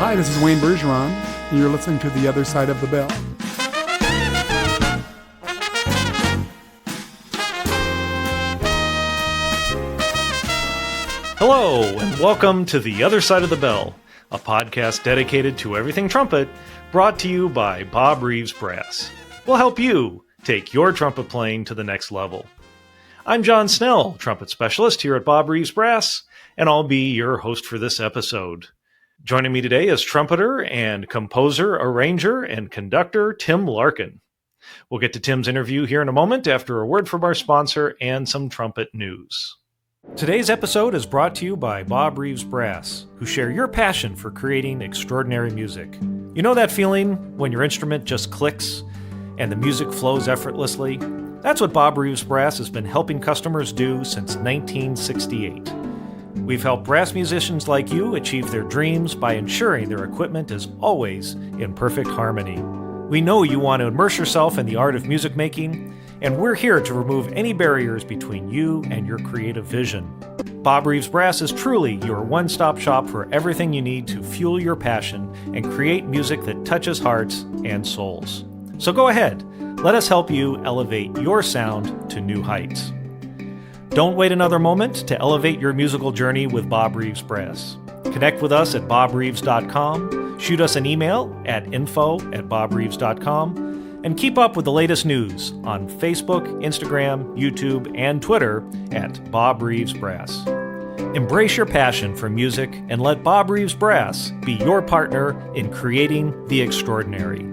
Hi, this is Wayne Bergeron, and you're listening to The Other Side of the Bell. Hello, and welcome to The Other Side of the Bell, a podcast dedicated to everything trumpet, brought to you by Bob Reeves Brass. We'll help you take your trumpet playing to the next level. I'm John Snell, trumpet specialist here at Bob Reeves Brass, and I'll be your host for this episode. Joining me today is trumpeter and composer, arranger, and conductor Tim Larkin. We'll get to Tim's interview here in a moment after a word from our sponsor and some trumpet news. Today's episode is brought to you by Bob Reeves Brass, who share your passion for creating extraordinary music. You know that feeling when your instrument just clicks and the music flows effortlessly? That's what Bob Reeves Brass has been helping customers do since 1968. We've helped brass musicians like you achieve their dreams by ensuring their equipment is always in perfect harmony. We know you want to immerse yourself in the art of music making, and we're here to remove any barriers between you and your creative vision. Bob Reeves Brass is truly your one-stop shop for everything you need to fuel your passion and create music that touches hearts and souls. So go ahead, let us help you elevate your sound to new heights. Don't wait another moment to elevate your musical journey with Bob Reeves Brass. Connect with us at bobreeves.com, shoot us an email at info@bobreeves.com, and keep up with the latest news on Facebook, Instagram, YouTube, and Twitter at Bob Reeves Brass. Embrace your passion for music and let Bob Reeves Brass be your partner in creating the extraordinary.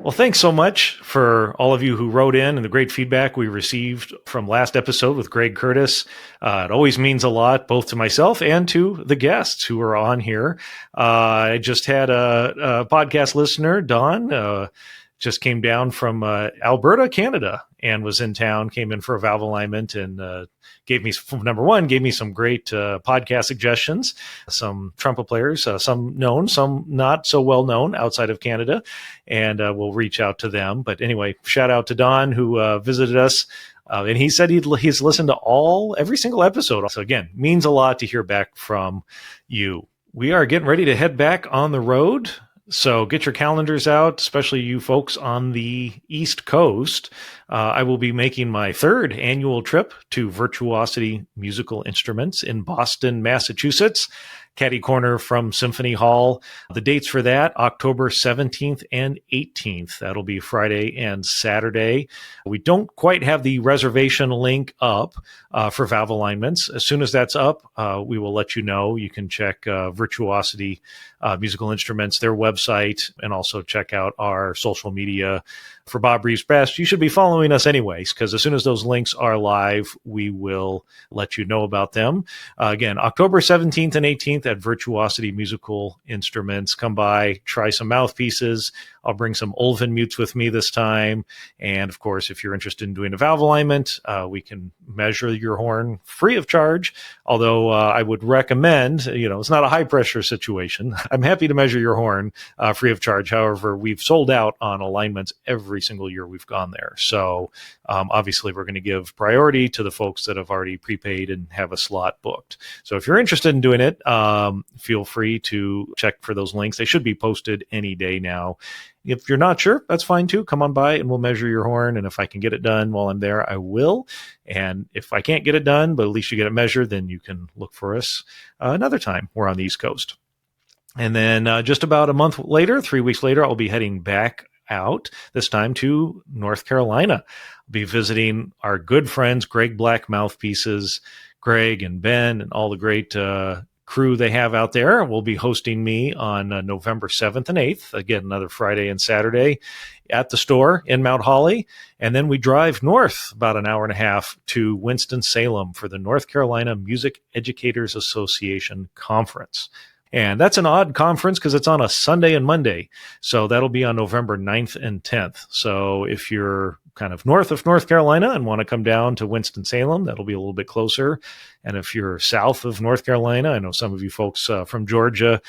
Well, thanks so much for all of you who wrote in and the great feedback we received from last episode with Greg Curtis. It always means a lot, both to myself and to the guests who are on here. I just had a podcast listener, Don, just came down from Alberta, Canada, and was in town, came in for a valve alignment, and gave me some great podcast suggestions. Some trumpet players, some known, some not so well known outside of Canada, and we'll reach out to them. But anyway, shout out to Don who visited us. And he said he's listened to every single episode. So again, means a lot to hear back from you. We are getting ready to head back on the road. So get your calendars out, especially you folks on the East Coast. I will be making my third annual trip to Virtuosity Musical Instruments in Boston, Massachusetts, catty corner from Symphony Hall. The dates for that, October 17th and 18th. That'll be Friday and Saturday. We don't quite have the reservation link up for valve alignments. As soon as that's up, we will let you know. You can check Virtuosity Musical Instruments, their website, and also check out our social media for Bob Reeves Brass. You should be following us anyways, because as soon as those links are live, we will let you know about them. Again, October 17th and 18th at Virtuosity Musical Instruments. Come by, try some mouthpieces. I'll bring some Ulven mutes with me this time. And of course, if you're interested in doing a valve alignment, we can measure your horn free of charge. Although I would recommend, it's not a high pressure situation. I'm happy to measure your horn free of charge. However, we've sold out on alignments every single year we've gone there. So obviously we're going to give priority to the folks that have already prepaid and have a slot booked. So if you're interested in doing it, feel free to check for those links. They should be posted any day now. If you're not sure, that's fine too. Come on by and we'll measure your horn. And if I can get it done while I'm there, I will. And if I can't get it done, but at least you get it measured, then you can look for us another time. We're on the East Coast. And then just about a month later, 3 weeks later, I'll be heading back out, this time to North Carolina. I'll be visiting our good friends, Greg Black Mouthpieces, Greg and Ben, and all the great crew they have out there will be hosting me on November 7th and 8th. Again, another Friday and Saturday at the store in Mount Holly. And then we drive north about an hour and a half to Winston-Salem for the North Carolina Music Educators Association Conference. And that's an odd conference because it's on a Sunday and Monday. So that'll be on November 9th and 10th. So if you're kind of north of North Carolina and want to come down to Winston-Salem, that'll be a little bit closer. And if you're south of North Carolina, I know some of you folks from Georgia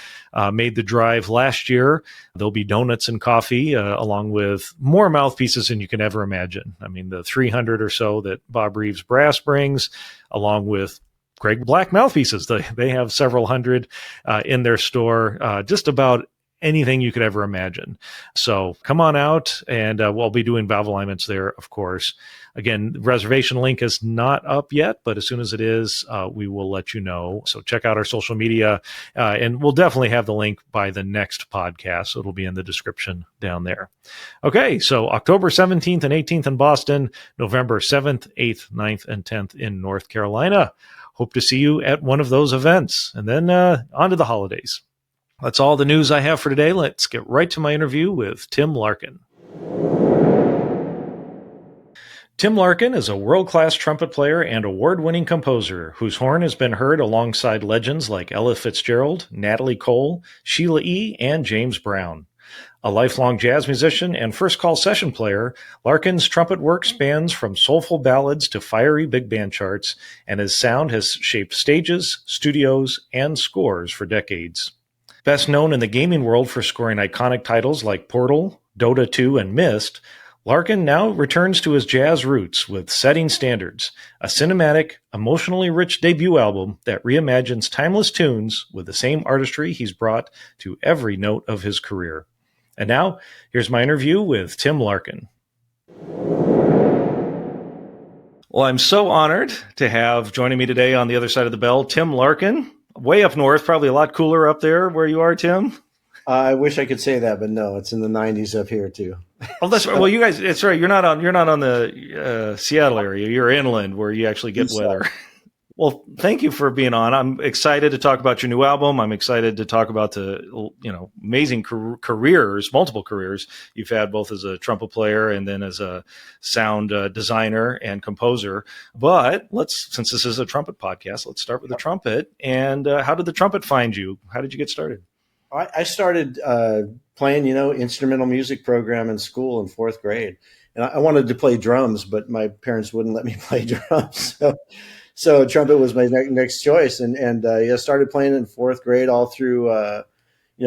made the drive last year. There'll be donuts and coffee along with more mouthpieces than you can ever imagine. I mean, the 300 or so that Bob Reeves Brass brings, along with Greg Black mouthpieces. They have several hundred in their store, just about anything you could ever imagine. So come on out, and we'll be doing valve alignments there, of course. Again, the reservation link is not up yet, but as soon as it is, we will let you know. So check out our social media, and we'll definitely have the link by the next podcast. So it'll be in the description down there. Okay, so October 17th and 18th in Boston, November 7th, 8th, 9th, and 10th in North Carolina. Hope to see you at one of those events. And then on to the holidays. That's all the news I have for today. Let's get right to my interview with Tim Larkin. Tim Larkin is a world-class trumpet player and award-winning composer whose horn has been heard alongside legends like Ella Fitzgerald, Natalie Cole, Sheila E., and James Brown. A lifelong jazz musician and first-call session player, Larkin's trumpet work spans from soulful ballads to fiery big band charts, and his sound has shaped stages, studios, and scores for decades. Best known in the gaming world for scoring iconic titles like Portal, Dota 2, and Myst, Larkin now returns to his jazz roots with Setting Standards, a cinematic, emotionally rich debut album that reimagines timeless tunes with the same artistry he's brought to every note of his career. And now, here's my interview with Tim Larkin. Well, I'm so honored to have joining me today on the other side of the bell, Tim Larkin, way up north, probably a lot cooler up there where you are, Tim. I wish I could say that, but no, it's in the 90s up here too. Oh, that's right. Well, you guys, it's right. You're not on the Seattle area. You're inland where you actually get weather. Well, thank you for being on. I'm excited to talk about your new album. I'm excited to talk about the amazing careers, multiple careers you've had, both as a trumpet player and then as a sound designer and composer. But since this is a trumpet podcast, let's start with the trumpet. And how did the trumpet find you? How did you get started? I started playing, instrumental music program in school in fourth grade. And I wanted to play drums, but my parents wouldn't let me play drums. So trumpet was my next choice. And I started playing in fourth grade all through,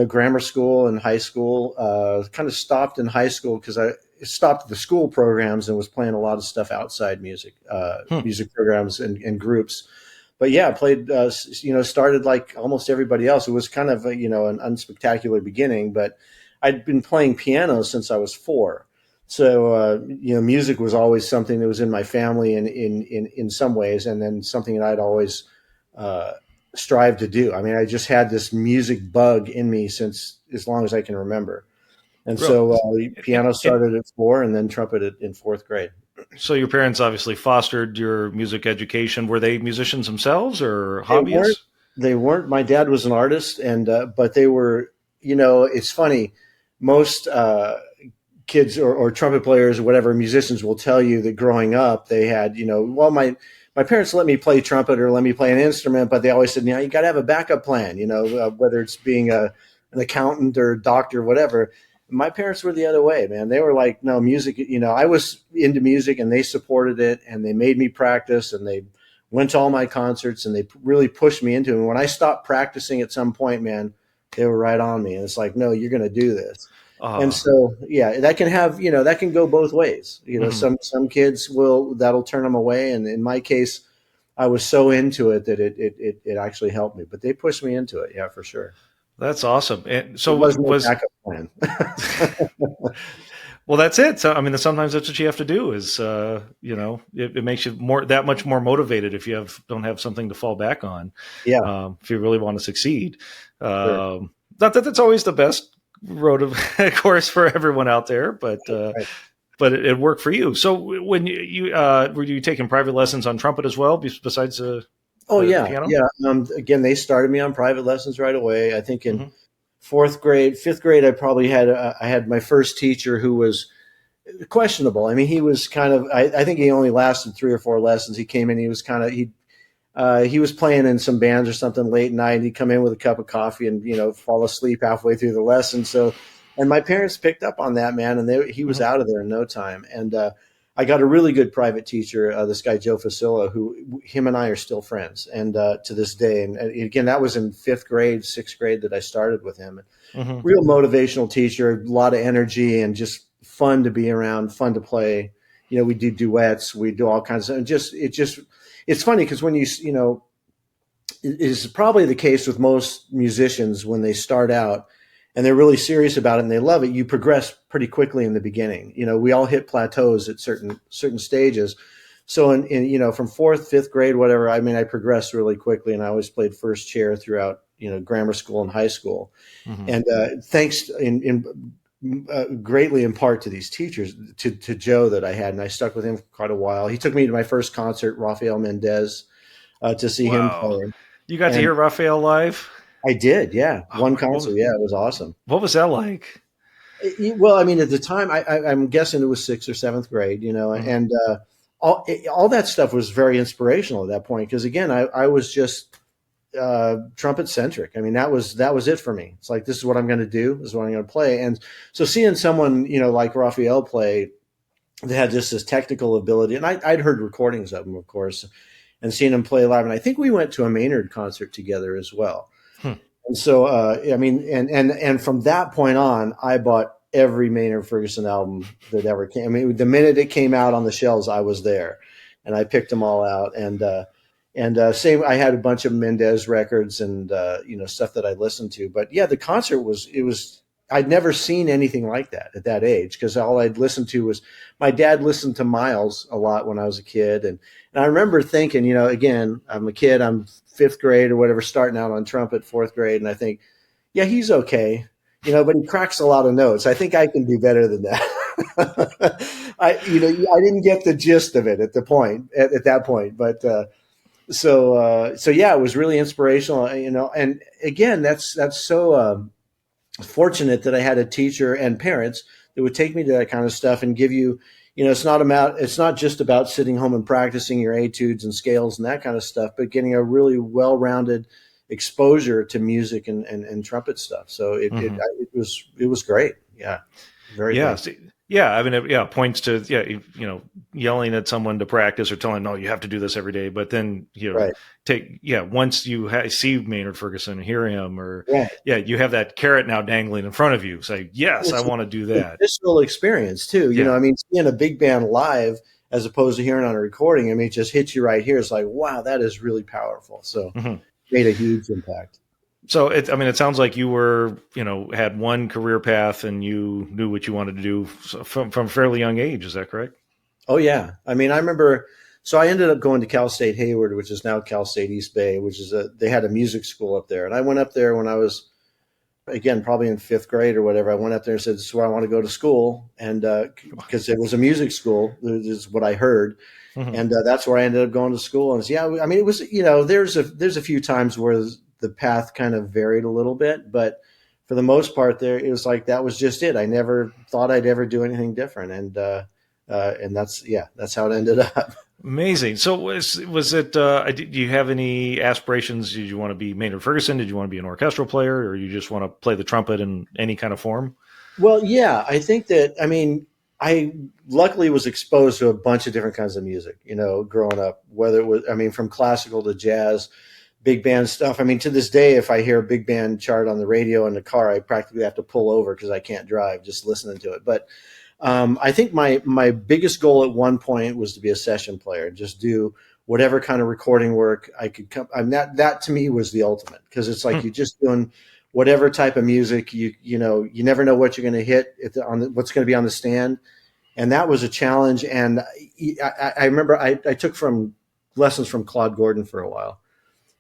grammar school and high school. Kind of stopped in high school because I stopped the school programs and was playing a lot of stuff outside music programs and groups. But yeah, I played, started like almost everybody else. It was kind of, an unspectacular beginning, but I'd been playing piano since I was 4. So, music was always something that was in my family in some ways, and then something that I'd always strived to do. I mean, I just had this music bug in me since as long as I can remember. And so piano started at 4 and then trumpet in fourth grade. So your parents obviously fostered your music education. Were they musicians themselves or hobbyists? They weren't. My dad was an artist, but they were, it's funny. Most kids or trumpet players or whatever, musicians will tell you that growing up they had, my parents let me play trumpet or let me play an instrument, but they always said, you got to have a backup plan, whether it's being an accountant or doctor, whatever. My parents were the other way, man. They were like, no, music, I was into music and they supported it and they made me practice and they went to all my concerts and they really pushed me into it. And when I stopped practicing at some point, man, they were right on me. And it's like, no, you're going to do this. And so, yeah, that can have, that can go both ways. Some kids that'll turn them away. And in my case, I was so into it that it actually helped me, but they pushed me into it. Yeah, for sure. That's awesome. And so was backup plan. Well, that's it. So, I mean, sometimes that's what you have to do is, it makes you that much more motivated if you don't have something to fall back on. Yeah. If you really want to succeed. Sure. Not that that's always the best road of course for everyone out there, but, right. But it worked for you. So when you were you taking private lessons on trumpet as well, besides piano? Yeah. Again, they started me on private lessons right away. I think in fourth grade, fifth grade, I probably had my first teacher who was questionable. I mean, he was kind of, I think he only lasted 3 or 4 lessons. He came in, he was kind of, he was playing in some bands or something late night. He'd come in with a cup of coffee and, fall asleep halfway through the lesson. So, and my parents picked up on that, man, and he was out of there in no time. And, I got a really good private teacher, this guy, Joe Facilla, him and I are still friends. And to this day, and again, that was in 5th grade, 6th grade that I started with him. Real motivational teacher, a lot of energy and just fun to be around, fun to play. We do duets, we do all kinds of, it's funny because when is probably the case with most musicians when they start out and they're really serious about it and they love it. You progress pretty quickly in the beginning. We all hit plateaus at certain stages. So in from fourth, fifth grade, whatever, I mean, I progressed really quickly and I always played first chair throughout, grammar school and high school. Mm-hmm. And thanks greatly in part to these teachers, to Joe that I had, and I stuck with him for quite a while. He took me to my first concert, Rafael Mendez, to see him play. You got to hear Rafael live? I did, yeah. One concert, yeah, it was awesome. What was that like? Well, I mean, at the time, I'm guessing it was 6th or 7th grade, Mm-hmm. and all that stuff was very inspirational at that point because, again, I was just trumpet centric. I mean, that was it for me. It's like, this is what I'm going to do. This is what I'm going to play. And so seeing someone, like Raphael play that had just this technical ability, and I'd heard recordings of him, of course, and seeing him play live. And I think we went to a Maynard concert together as well. And so, I mean, and from that point on, I bought every Maynard Ferguson album that ever came. I mean, the minute it came out on the shelves, I was there and I picked them all out. And same, I had a bunch of Mendez records and, stuff that I listened to. But yeah, the concert I'd never seen anything like that at that age because all I'd listened to was my dad listened to Miles a lot when I was a kid. And I remember thinking, again, I'm a kid, I'm 5th grade or whatever, starting out on trumpet, 4th grade. And I think, yeah, he's okay, but he cracks a lot of notes. I think I can do better than that. I didn't get the gist of it at that point, but, so yeah, it was really inspirational, and again, that's so fortunate that I had a teacher and parents that would take me to that kind of stuff and give you, it's not just about sitting home and practicing your etudes and scales and that kind of stuff, but getting a really well-rounded exposure to music and trumpet stuff. So it was great. Yeah. Very good. Yeah, I mean, it points to yelling at someone to practice or telling them, no, you have to do this every day. But then once you see Maynard Ferguson, hear him, or you have that carrot now dangling in front of you. Say, yes, I want to do that. Visceral experience too. I mean, seeing a big band live as opposed to hearing on a recording, I mean, it just hits you right here. It's like, wow, that is really powerful. So made a huge impact. So it sounds like you were, had one career path and you knew what you wanted to do from a fairly young age. Is that correct? Oh yeah. I mean, I remember, so I ended up going to Cal State Hayward, which is now Cal State East Bay, which is they had a music school up there. And I went up there when I was, again, probably in 5th grade or whatever. I went up there and said, this is where I want to go to school. And because it was a music school, this is what I heard. Mm-hmm. And that's where I ended up going to school. And I mean, it was, there's a few times where the path kind of varied a little bit, but for the most part it was like, that was just it. I never thought I'd ever do anything different. And that's how it ended up. Amazing. So was it, do you have any aspirations? Did you want to be Maynard Ferguson? Did you want to be an orchestral player, or you just want to play the trumpet in any kind of form? Well, yeah, I think that, I mean, I luckily was exposed to a bunch of different kinds of music, growing up, whether it was, I mean, from classical to jazz, big band stuff. I mean, to this day, if I hear a big band chart on the radio in the car, I practically have to pull over because I can't drive just listening to it. But I think my biggest goal at one point was to be a session player, just do whatever kind of recording work I could come. I mean, that to me was the ultimate, because it's like you're just doing whatever type of music. You never know what you're going to hit what's going to be on the stand. And that was a challenge. And I remember I took lessons from Claude Gordon for a while.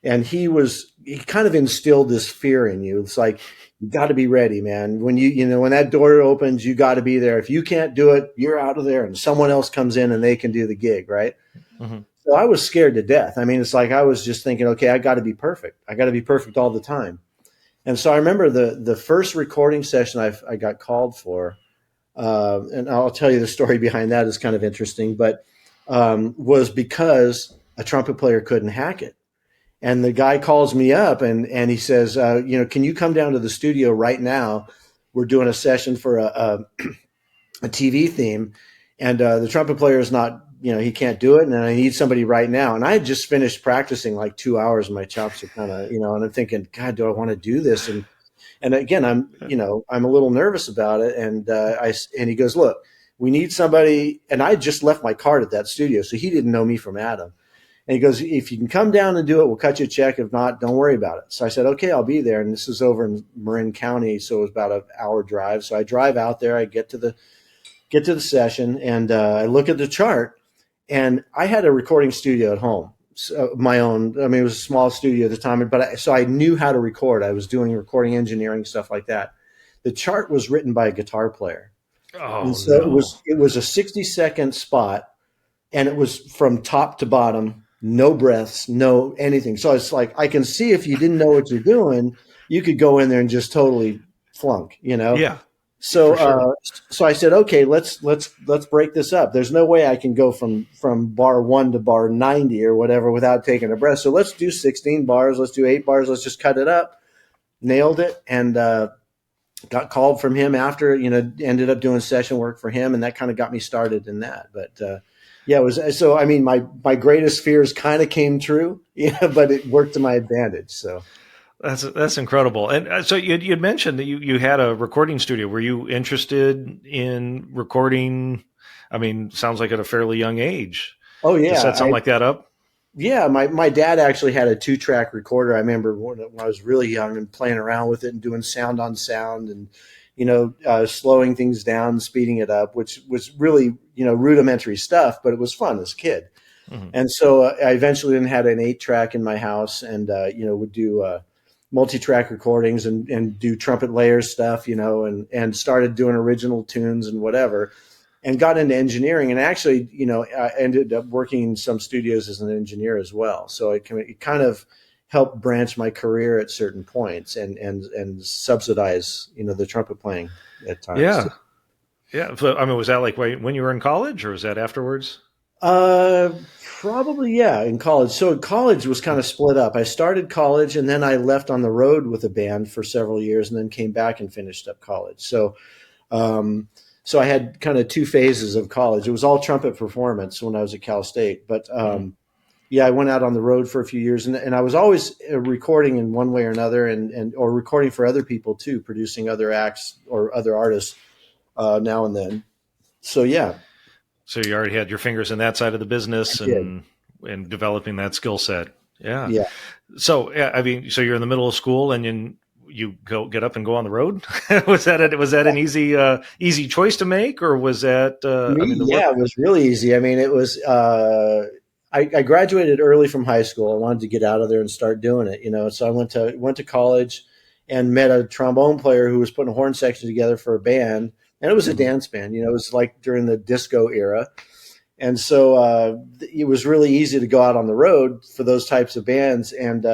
And he kind of instilled this fear in you. It's like, you got to be ready, man. When when that door opens, you got to be there. If you can't do it, you're out of there, and someone else comes in and they can do the gig, right? Mm-hmm. So I was scared to death. I mean, it's like I was just thinking, okay, I got to be perfect. I got to be perfect all the time. And so I remember the first recording session I got called for, and I'll tell you the story behind that is kind of interesting, but was because a trumpet player couldn't hack it. And the guy calls me up and he says, can you come down to the studio right now? We're doing a session for a TV theme, and the trumpet player is not, he can't do it, and I need somebody right now. And I had just finished practicing like 2 hours, and my chops are kind of, and I'm thinking, God, do I want to do this? And again, I'm a little nervous about it. And he goes, look, we need somebody. And I just left my card at that studio, so he didn't know me from Adam. And he goes, if you can come down and do it, we'll cut you a check. If not, don't worry about it. So I said, okay, I'll be there. And this is over in Marin County, so it was about an hour drive. So I drive out there. I get to the session, and I look at the chart. And I had a recording studio at home, so my own. I mean, it was a small studio at the time, but so I knew how to record. I was doing recording engineering, stuff like that. The chart was written by a guitar player. Oh, and so no. it was a 60-second spot, and it was from top to bottom, no breaths, no anything. So it's like, I can see if you didn't know what you're doing, you could go in there and just totally flunk, you know? Yeah. So, sure. So I said, okay, let's break this up. There's no way I can go from bar 1 to bar 90 or whatever without taking a breath. So let's do 16 bars. Let's do 8 bars. Let's just cut it up. Nailed it. And, got called from him after, ended up doing session work for him. And that kind of got me started in that. But, yeah, it was, so, I mean, my greatest fears kind of came true, but it worked to my advantage. So. That's incredible. And so you'd mentioned that you had a recording studio. Were you interested in recording? I mean, sounds like at a fairly young age. Oh yeah. To set something like that up? Yeah. My dad actually had a 2-track recorder. I remember when I was really young and playing around with it and doing sound on sound and, slowing things down and speeding it up, which was really, rudimentary stuff, but it was fun as a kid. Mm-hmm. And so I eventually then had an 8-track in my house and, would do, multi-track recordings and do trumpet layers stuff, and started doing original tunes and whatever, and got into engineering. And actually, I ended up working in some studios as an engineer as well. So it kind of helped branch my career at certain points and subsidize, the trumpet playing at times. Yeah. Yeah. So, I mean, was that like when you were in college, or was that afterwards? Probably, yeah, in college. So college was kind of split up. I started college and then I left on the road with a band for several years and then came back and finished up college. So, so I had kind of 2 phases of college. It was all trumpet performance when I was at Cal State, but, yeah, I went out on the road for a few years and I was always recording in one way or another or recording for other people too, producing other acts or other artists, now and then. So, yeah. So you already had your fingers in that side of the business and developing that skill set. Yeah. Yeah. So, yeah, I mean, so you're in the middle of school and you get up and go on the road. Was that an easy choice to make, or was that, it was really easy. I mean, it was, I graduated early from high school. I wanted to get out of there and start doing it, so I went to college and met a trombone player who was putting a horn section together for a band. And it was a dance band, it was like during the disco era. And so it was really easy to go out on the road for those types of bands. And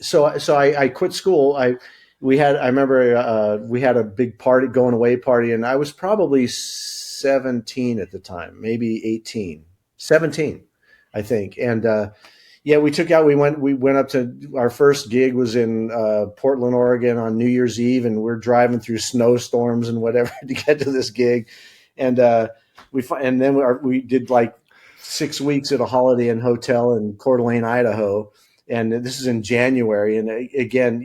so I quit school. I remember we had a big going away party, and I was probably 17 at the time, maybe 17, I think. And yeah, we went up to our first gig was in Portland, Oregon on New Year's Eve, and we're driving through snowstorms and whatever to get to this gig. And we did like 6 weeks at a Holiday Inn hotel in Coeur d'Alene, Idaho. And this is in January. And again,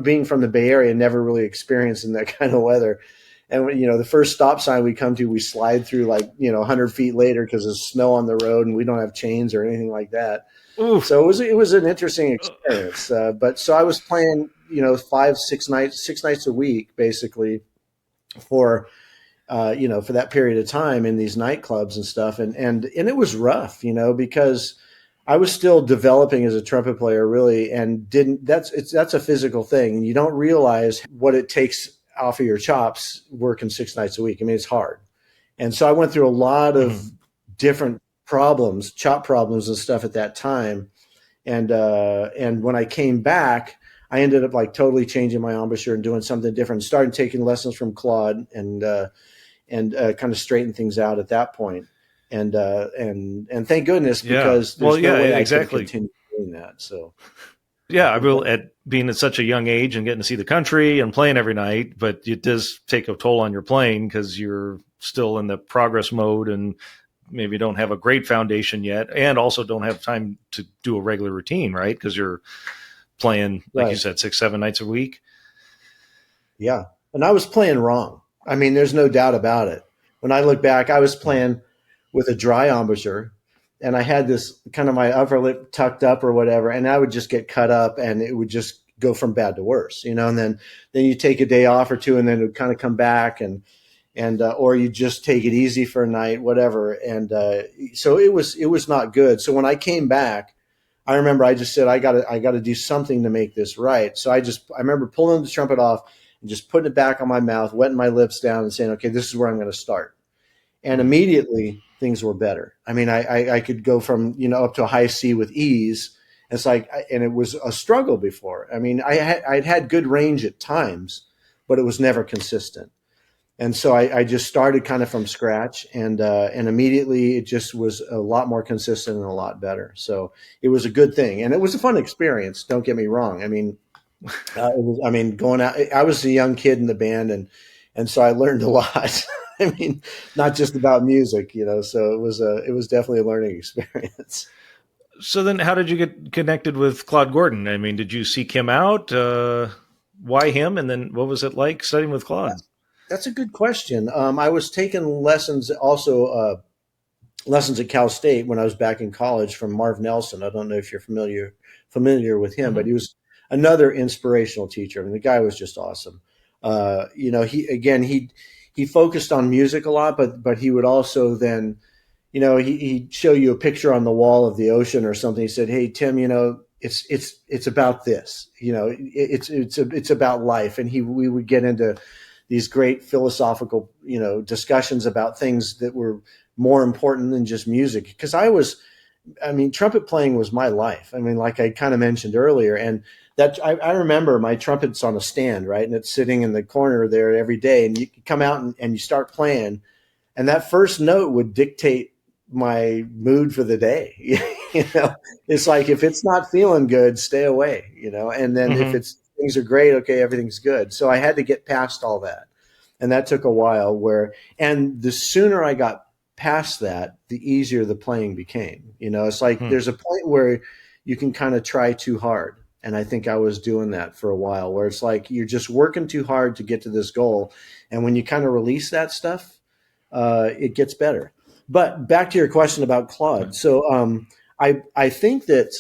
being from the Bay Area, never really experiencing that kind of weather. And, the first stop sign we come to, we slide through 100 feet later because there's snow on the road and we don't have chains or anything like that. Oof. So it was an interesting experience. But so I was playing, 6 nights a week, basically for that period of time in these nightclubs and stuff. And it was rough, because I was still developing as a trumpet player really, and that's a physical thing. And you don't realize what it takes off of your chops working 6 nights a week. I mean, it's hard. And so I went through a lot of different problems, chop problems and stuff at that time. And when I came back, I ended up totally changing my embouchure and doing something different, started taking lessons from Claude and kind of straighten things out at that point. And thank goodness, because there's no way I could continue doing that. So. Yeah, I will, at being at such a young age and getting to see the country and playing every night, but it does take a toll on your playing because you're still in the progress mode and maybe don't have a great foundation yet, and also don't have time to do a regular routine, right? Because you're playing, like you said, 6-7 nights a week. Yeah, and I was playing wrong. I mean, there's no doubt about it. When I look back, I was playing with a dry embouchure, and I had this kind of my upper lip tucked up or whatever, and I would just get cut up, and it would just go from bad to worse, you know. And then you take a day off or two, and then it would kind of come back, and or you just take it easy for a night, whatever. And so it was not good. So when I came back, I remember I just said, I gotta do something to make this right. So I remember pulling the trumpet off and just putting it back on my mouth, wetting my lips down, and saying, okay, this is where I'm going to start. And immediately things were better. I mean, I could go from, you know, up to a high C with ease. It's like, and it was a struggle before. I mean, I'd had good range at times, but it was never consistent. And so I just started kind of from scratch, and immediately it just was a lot more consistent and a lot better. So it was a good thing, and it was a fun experience. Don't get me wrong. I mean, going out. I was a young kid in the band, and so I learned a lot. I mean, not just about music, you know. So it was definitely a learning experience. So then, how did you get connected with Claude Gordon? I mean, did you seek him out? Why him? And then, what was it like studying with Claude? That's a good question. I was taking lessons also, lessons at Cal State when I was back in college from Marv Nelson. I don't know if you're familiar with him, but he was another inspirational teacher. I mean, the guy was just awesome. You know, he focused on music a lot, but he would also then, you know, he'd show you a picture on the wall of the ocean or something. He said, "Hey, Tim, you know, it's about this. You know, it's about life." And we would get into these great philosophical, you know, discussions about things that were more important than just music. Because trumpet playing was my life. I mean, like I kind of mentioned earlier, and that I remember my trumpet's on a stand, right? And it's sitting in the corner there every day, and you come out and you start playing, and that first note would dictate my mood for the day. You know, it's like, if it's not feeling good, stay away, you know, and then if things are great, okay, everything's good. So I had to get past all that. And that took a while and the sooner I got past that, the easier the playing became. You know, it's like there's a point where you can kind of try too hard. And I think I was doing that for a while, where it's like you're just working too hard to get to this goal. And when you kind of release that stuff, it gets better. But back to your question about Claude. So I think that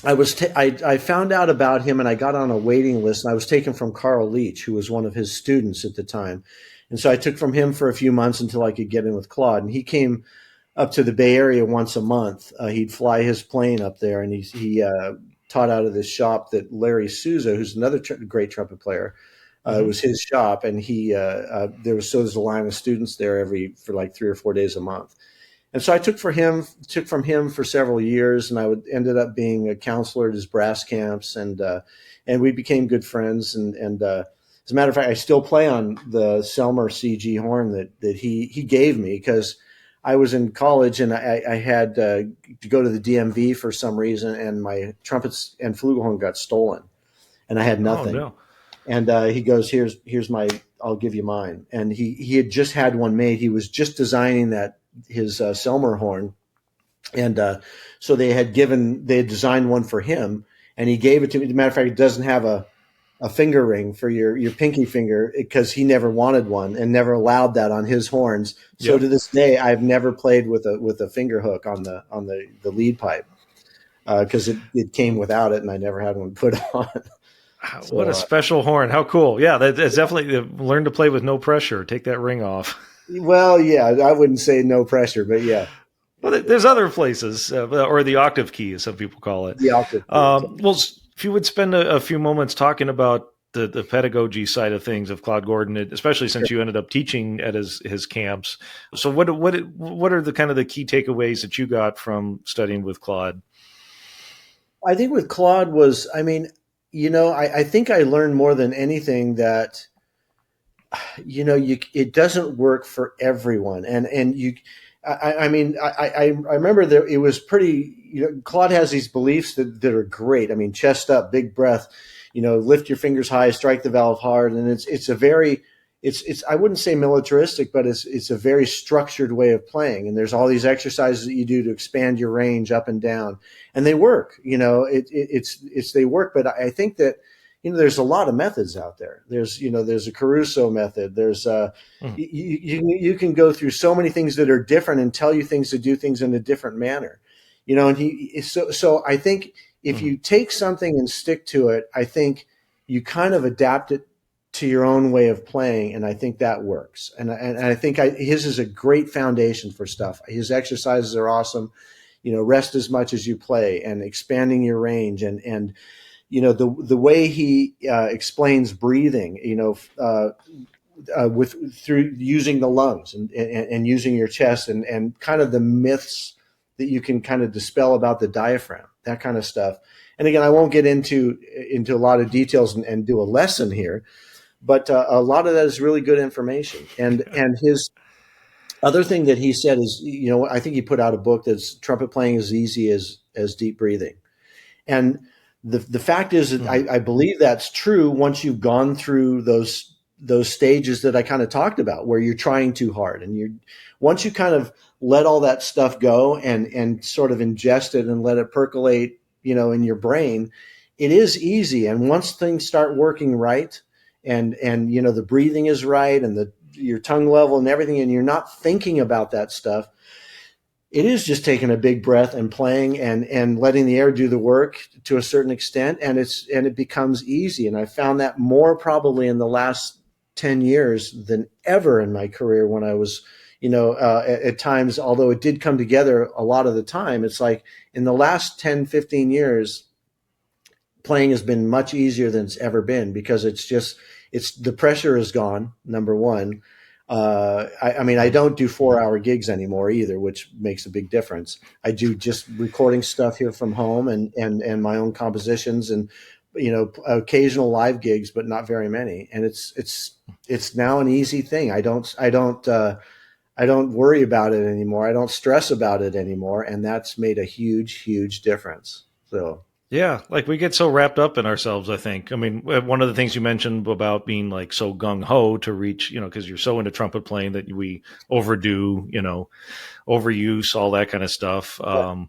I found out about him, and I got on a waiting list, and I was taken from Carl Leach, who was one of his students at the time. And so I took from him for a few months until I could get in with Claude. And he came up to the Bay Area once a month. He'd fly his plane up there, and he taught out of this shop that Larry Souza, who's another great trumpet player, it was his shop. And there's a line of students there for like 3 or 4 days a month. And so I took from him for several years, and I ended up being a counselor at his brass camps, and we became good friends. And as a matter of fact, I still play on the Selmer CG horn that he gave me, because I was in college and I had to go to the DMV for some reason, and my trumpets and flugelhorn got stolen, and I had nothing. Oh, no. And he goes, "Here's I'll give you mine." And he had just had one made. He was just designing his Selmer horn, and so they had designed one for him, and he gave it to me. As a matter of fact, it doesn't have a finger ring for your pinky finger, because he never wanted one and never allowed that on his horns. So to this day, I've never played with a finger hook on the lead pipe, because it came without it, and I never had one put on. So, what a special horn! How cool! Yeah, that's definitely learn to play with no pressure. Take that ring off. Well, yeah, I wouldn't say no pressure, but yeah. Well, there's other places, or the octave key, as some people call it. The octave key. Well, if you would spend a few moments talking about the pedagogy side of things of Claude Gordon, especially since you ended up teaching at his camps. So what are the kind of the key takeaways that you got from studying with Claude? I think with Claude was, I think I learned more than anything that, it doesn't work for everyone. I remember that it was pretty, Claude has these beliefs that are great. I mean, chest up, big breath, lift your fingers high, strike the valve hard. And it's I wouldn't say militaristic, but it's a very structured way of playing. And there's all these exercises that you do to expand your range up and down, and they work, they work. But I think that, there's a lot of methods out there. There's a Caruso method. There's you can go through so many things that are different and tell you things to do things in a different manner, and so I think if you take something and stick to it, I think you kind of adapt it to your own way of playing, and I think that works. And I think his is a great foundation for stuff. His exercises are awesome. Rest as much as you play, and expanding your range, and the way he explains breathing, through using the lungs and using your chest, and kind of the myths that you can kind of dispel about the diaphragm, that kind of stuff. And again, I won't get into a lot of details and do a lesson here, but a lot of that is really good information. And his other thing that he said is, I think he put out a book that's trumpet playing as easy as deep breathing. And the fact is that I believe that's true once you've gone through those stages that I kind of talked about, where you're trying too hard, and once you kind of let all that stuff go and sort of ingest it and let it percolate, in your brain, it is easy. And once things start working right, and the breathing is right, and your tongue level and everything, and you're not thinking about that stuff, it is just taking a big breath and playing and letting the air do the work to a certain extent. And it becomes easy. And I found that more probably in the last 10 years than ever in my career, when I was, at times, although it did come together a lot of the time, it's like in the last 10, 15 years, playing has been much easier than it's ever been, because the pressure is gone, number one. I don't do 4-hour gigs anymore either, which makes a big difference. I do just recording stuff here from home and my own compositions, and occasional live gigs, but not very many. And it's now an easy thing. I don't worry about it anymore. I don't stress about it anymore, and that's made a huge, huge difference. So. Yeah, like we get so wrapped up in ourselves, I think. I mean, one of the things you mentioned about being like so gung-ho to reach, because you're so into trumpet playing that we overdo, overuse, all that kind of stuff. Yeah.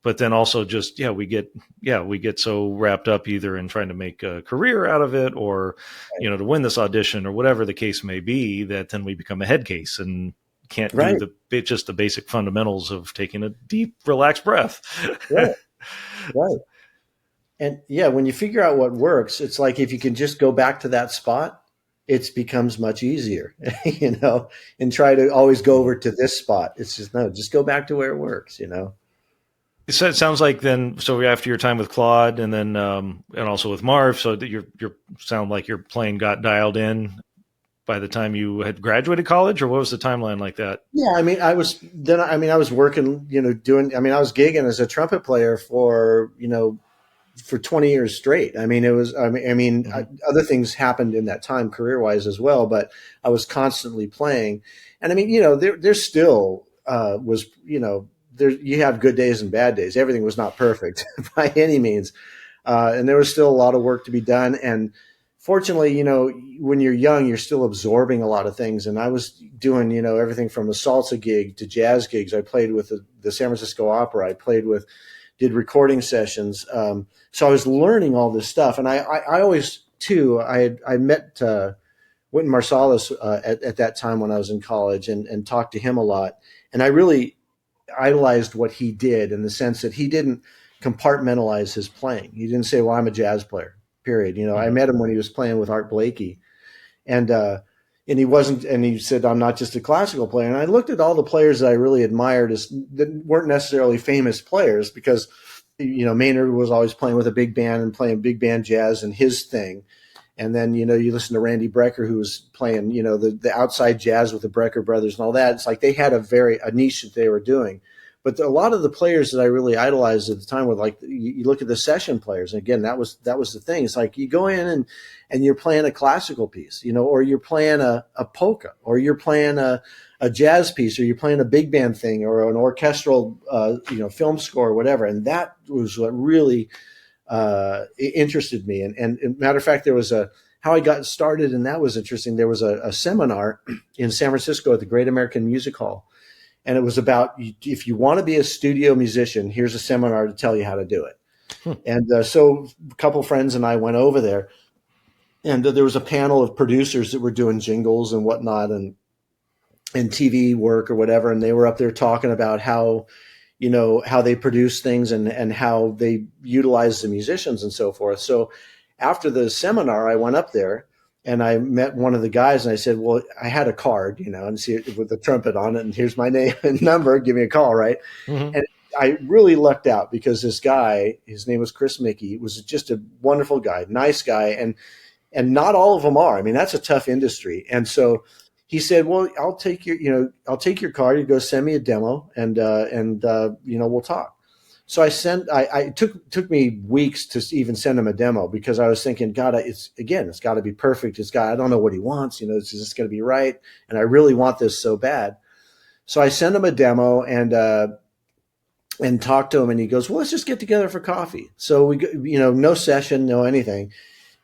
But then also just, we get so wrapped up either in trying to make a career out of it, or, to win this audition, or whatever the case may be, that then we become a head case and can't do just the basic fundamentals of taking a deep, relaxed breath. Right. Right. And when you figure out what works, it's like if you can just go back to that spot, it becomes much easier, and try to always go over to this spot. It's just go back to where it works, So it sounds like then, so after your time with Claude and then, and also with Marv, so that your sound like your playing got dialed in by the time you had graduated college, or what was the timeline like that? Yeah. I was working, I was gigging as a trumpet player for 20 years straight. Other things happened in that time career-wise as well, but I was constantly playing. And there still was, you have good days and bad days. Everything was not perfect by any means. And there was still a lot of work to be done. And fortunately, when you're young, you're still absorbing a lot of things. And I was doing, everything from a salsa gig to jazz gigs. I played with the San Francisco Opera. I did recording sessions. So I was learning all this stuff. And I always, too, I met Wynton Marsalis at that time when I was in college, and talked to him a lot. And I really idolized what he did, in the sense that he didn't compartmentalize his playing. He didn't say, well, I'm a jazz player, period. I met him when he was playing with Art Blakey. And he wasn't, and he said, I'm not just a classical player. And I looked at all the players that I really admired that weren't necessarily famous players, because, Maynard was always playing with a big band and playing big band jazz and his thing. And then, you listen to Randy Brecker, who was playing, the outside jazz with the Brecker brothers and all that. It's like they had a niche that they were doing. But a lot of the players that I really idolized at the time were like, you look at the session players. And again, that was the thing. It's like you go in and you're playing a classical piece, or you're playing a polka, or you're playing a jazz piece, or you're playing a big band thing, or an orchestral, film score or whatever. And that was what really interested me. And matter of fact, there was how I got started, and that was interesting. There was a seminar in San Francisco at the Great American Music Hall. And it was about, if you want to be a studio musician, here's a seminar to tell you how to do it. And so a couple friends and I went over there, and there was a panel of producers that were doing jingles and whatnot, and TV work or whatever. And they were up there talking about how, how they produce things and how they utilize the musicians and so forth. So after the seminar, I went up there and I met one of the guys, and I said, well, I had a card, and see it with the trumpet on it, and here's my name and number, give me a call. Right. Mm-hmm. And I really lucked out because this guy, his name was Chris Mickey, was just a wonderful guy, nice guy. And not all of them are. I mean, that's a tough industry. And so he said, well, I'll take your card. You go send me a demo and we'll talk. So I took me weeks to even send him a demo because I was thinking, God, it's got to be perfect. I don't know what he wants. Is this going to be right? And I really want this so bad. So I sent him a demo and talked to him, and he goes, well, let's just get together for coffee. So we, no session, no anything.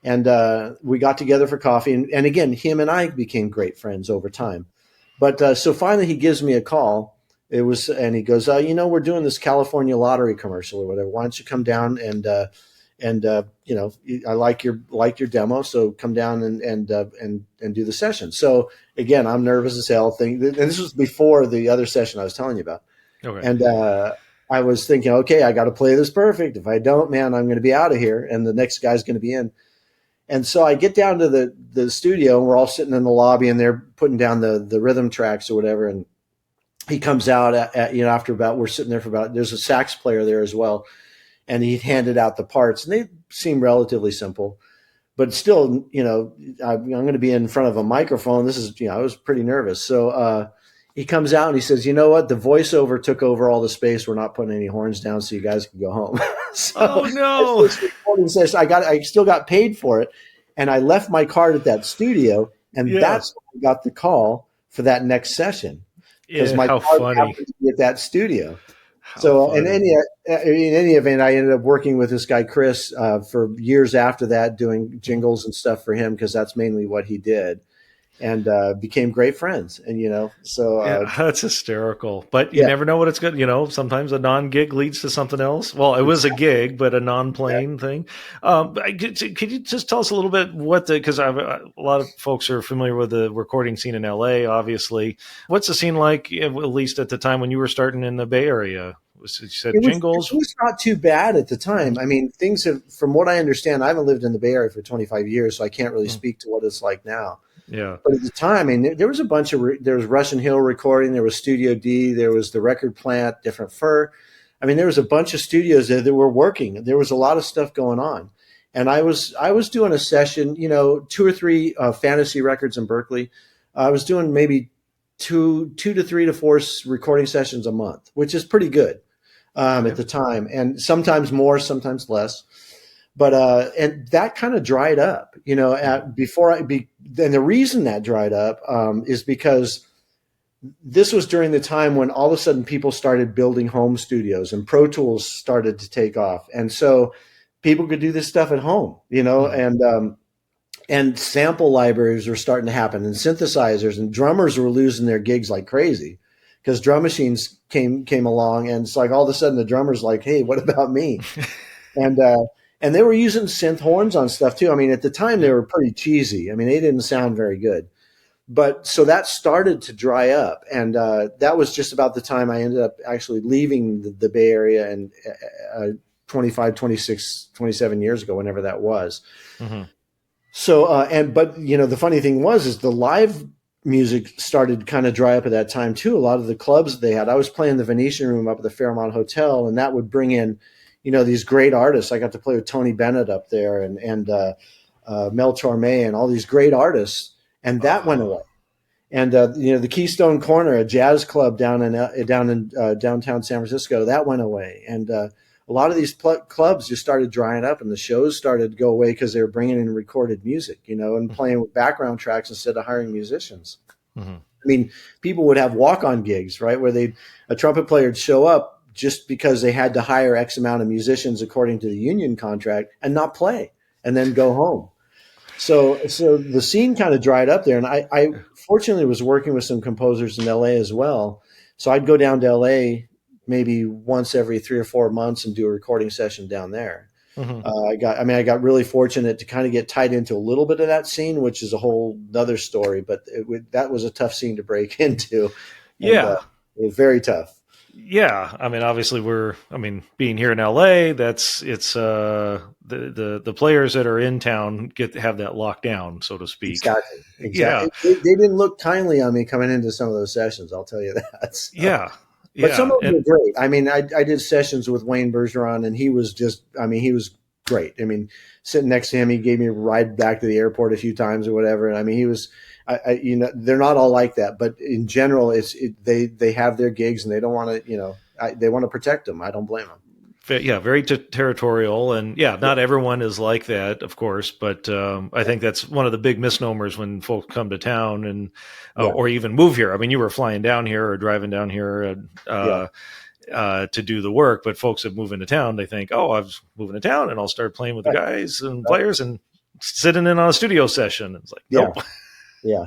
And we got together for coffee. And again, him and I became great friends over time. But so finally he gives me a call. And he goes, we're doing this California lottery commercial or whatever. Why don't you come down and I like your demo. So come down and do the session. So again, I'm nervous as hell. And this was before the other session I was telling you about. Okay. And I was thinking, okay, I got to play this perfect. If I don't, man, I'm going to be out of here. And the next guy's going to be in. And so I get down to the studio, and we're all sitting in the lobby, and they're putting down the rhythm tracks or whatever. And he comes out after we're sitting there there's a sax player there as well. And he handed out the parts, and they seem relatively simple, but still, I'm going to be in front of a microphone. This is, I was pretty nervous. So, he comes out and he says, you know what? The voiceover took over all the space. We're not putting any horns down, so you guys can go home. Oh no! I still got paid for it, and I left my card at that studio, and that's when I got the call for that next session because my card happened to be at that studio. In any event, I ended up working with this guy Chris for years after that, doing jingles and stuff for him because that's mainly what he did. And became great friends. And, that's hysterical. But you never know what it's good. Sometimes a non-gig leads to something else. Well, it was a gig, but a non-playing thing. Could you just tell us a little bit because a lot of folks are familiar with the recording scene in LA, obviously. What's the scene like, at least at the time when you were starting in the Bay Area? You said jingles? It was not too bad at the time. I mean, things have, from what I understand, I haven't lived in the Bay Area for 25 years, so I can't really speak to what it's like now. Yeah. But at the time, I mean, there was a bunch of, there was Russian Hill Recording, there was Studio D, there was the Record Plant, Different Fur. I mean, there was a bunch of studios that were working. There was a lot of stuff going on. And I was doing a session, 2 or 3 fantasy records in Berkeley. I was doing maybe two to 3 to 4 recording sessions a month, which is pretty good at the time. And sometimes more, sometimes less. But and that kind of dried up, and the reason that dried up is because this was during the time when all of a sudden people started building home studios and Pro Tools started to take off, and so people could do this stuff at home, and sample libraries were starting to happen, and synthesizers, and drummers were losing their gigs like crazy because drum machines came along, and it's like all of a sudden the drummer's like, hey, what about me? And they were using synth horns on stuff too. I mean, at the time they were pretty cheesy. I mean, they didn't sound very good. But so that started to dry up. And that was just about the time I ended up actually leaving the Bay Area and 25, 26, 27 years ago, whenever that was. Mm-hmm. So, but the funny thing is the live music started to kind of dry up at that time too. A lot of the clubs they had, I was playing the Venetian Room up at the Fairmont Hotel, and that would bring in, these great artists. I got to play with Tony Bennett up there and Mel Torme and all these great artists. And that went away. And, the Keystone Corner, a jazz club down in downtown San Francisco, that went away. And a lot of these clubs just started drying up, and the shows started to go away because they were bringing in recorded music, and playing with background tracks instead of hiring musicians. Mm-hmm. I mean, people would have walk-on gigs, right, where a trumpet player would show up just because they had to hire X amount of musicians according to the union contract and not play and then go home. So the scene kind of dried up there. And I fortunately was working with some composers in LA as well. So I'd go down to LA maybe once every 3 or 4 months and do a recording session down there. Mm-hmm. I got really fortunate to kind of get tied into a little bit of that scene, which is a whole other story, but that was a tough scene to break into. And, Yeah. it was very tough. Yeah, I mean, obviously, being here in LA, it's the players that are in town have that locked down, so to speak. Exactly. Yeah, They didn't look kindly on me coming into some of those sessions. I'll tell you that. So. yeah, But some of them and were great. I mean, I did sessions with Wayne Bergeron, and he was he was great. I mean, sitting next to him, he gave me a ride back to the airport a few times or whatever. And I mean, he was, they're not all like that, but in general, they have their gigs and they don't want to, they want to protect them. I don't blame them. yeah, very territorial, and not everyone is like that, of course. But I think that's one of the big misnomers when folks come to town and or even move here. I mean, you were flying down here or driving down here to do the work, but folks that move into town, they think, oh, I was moving to town and I'll start playing with the guys and players and sitting in on a studio session. It's like, nope. Yeah.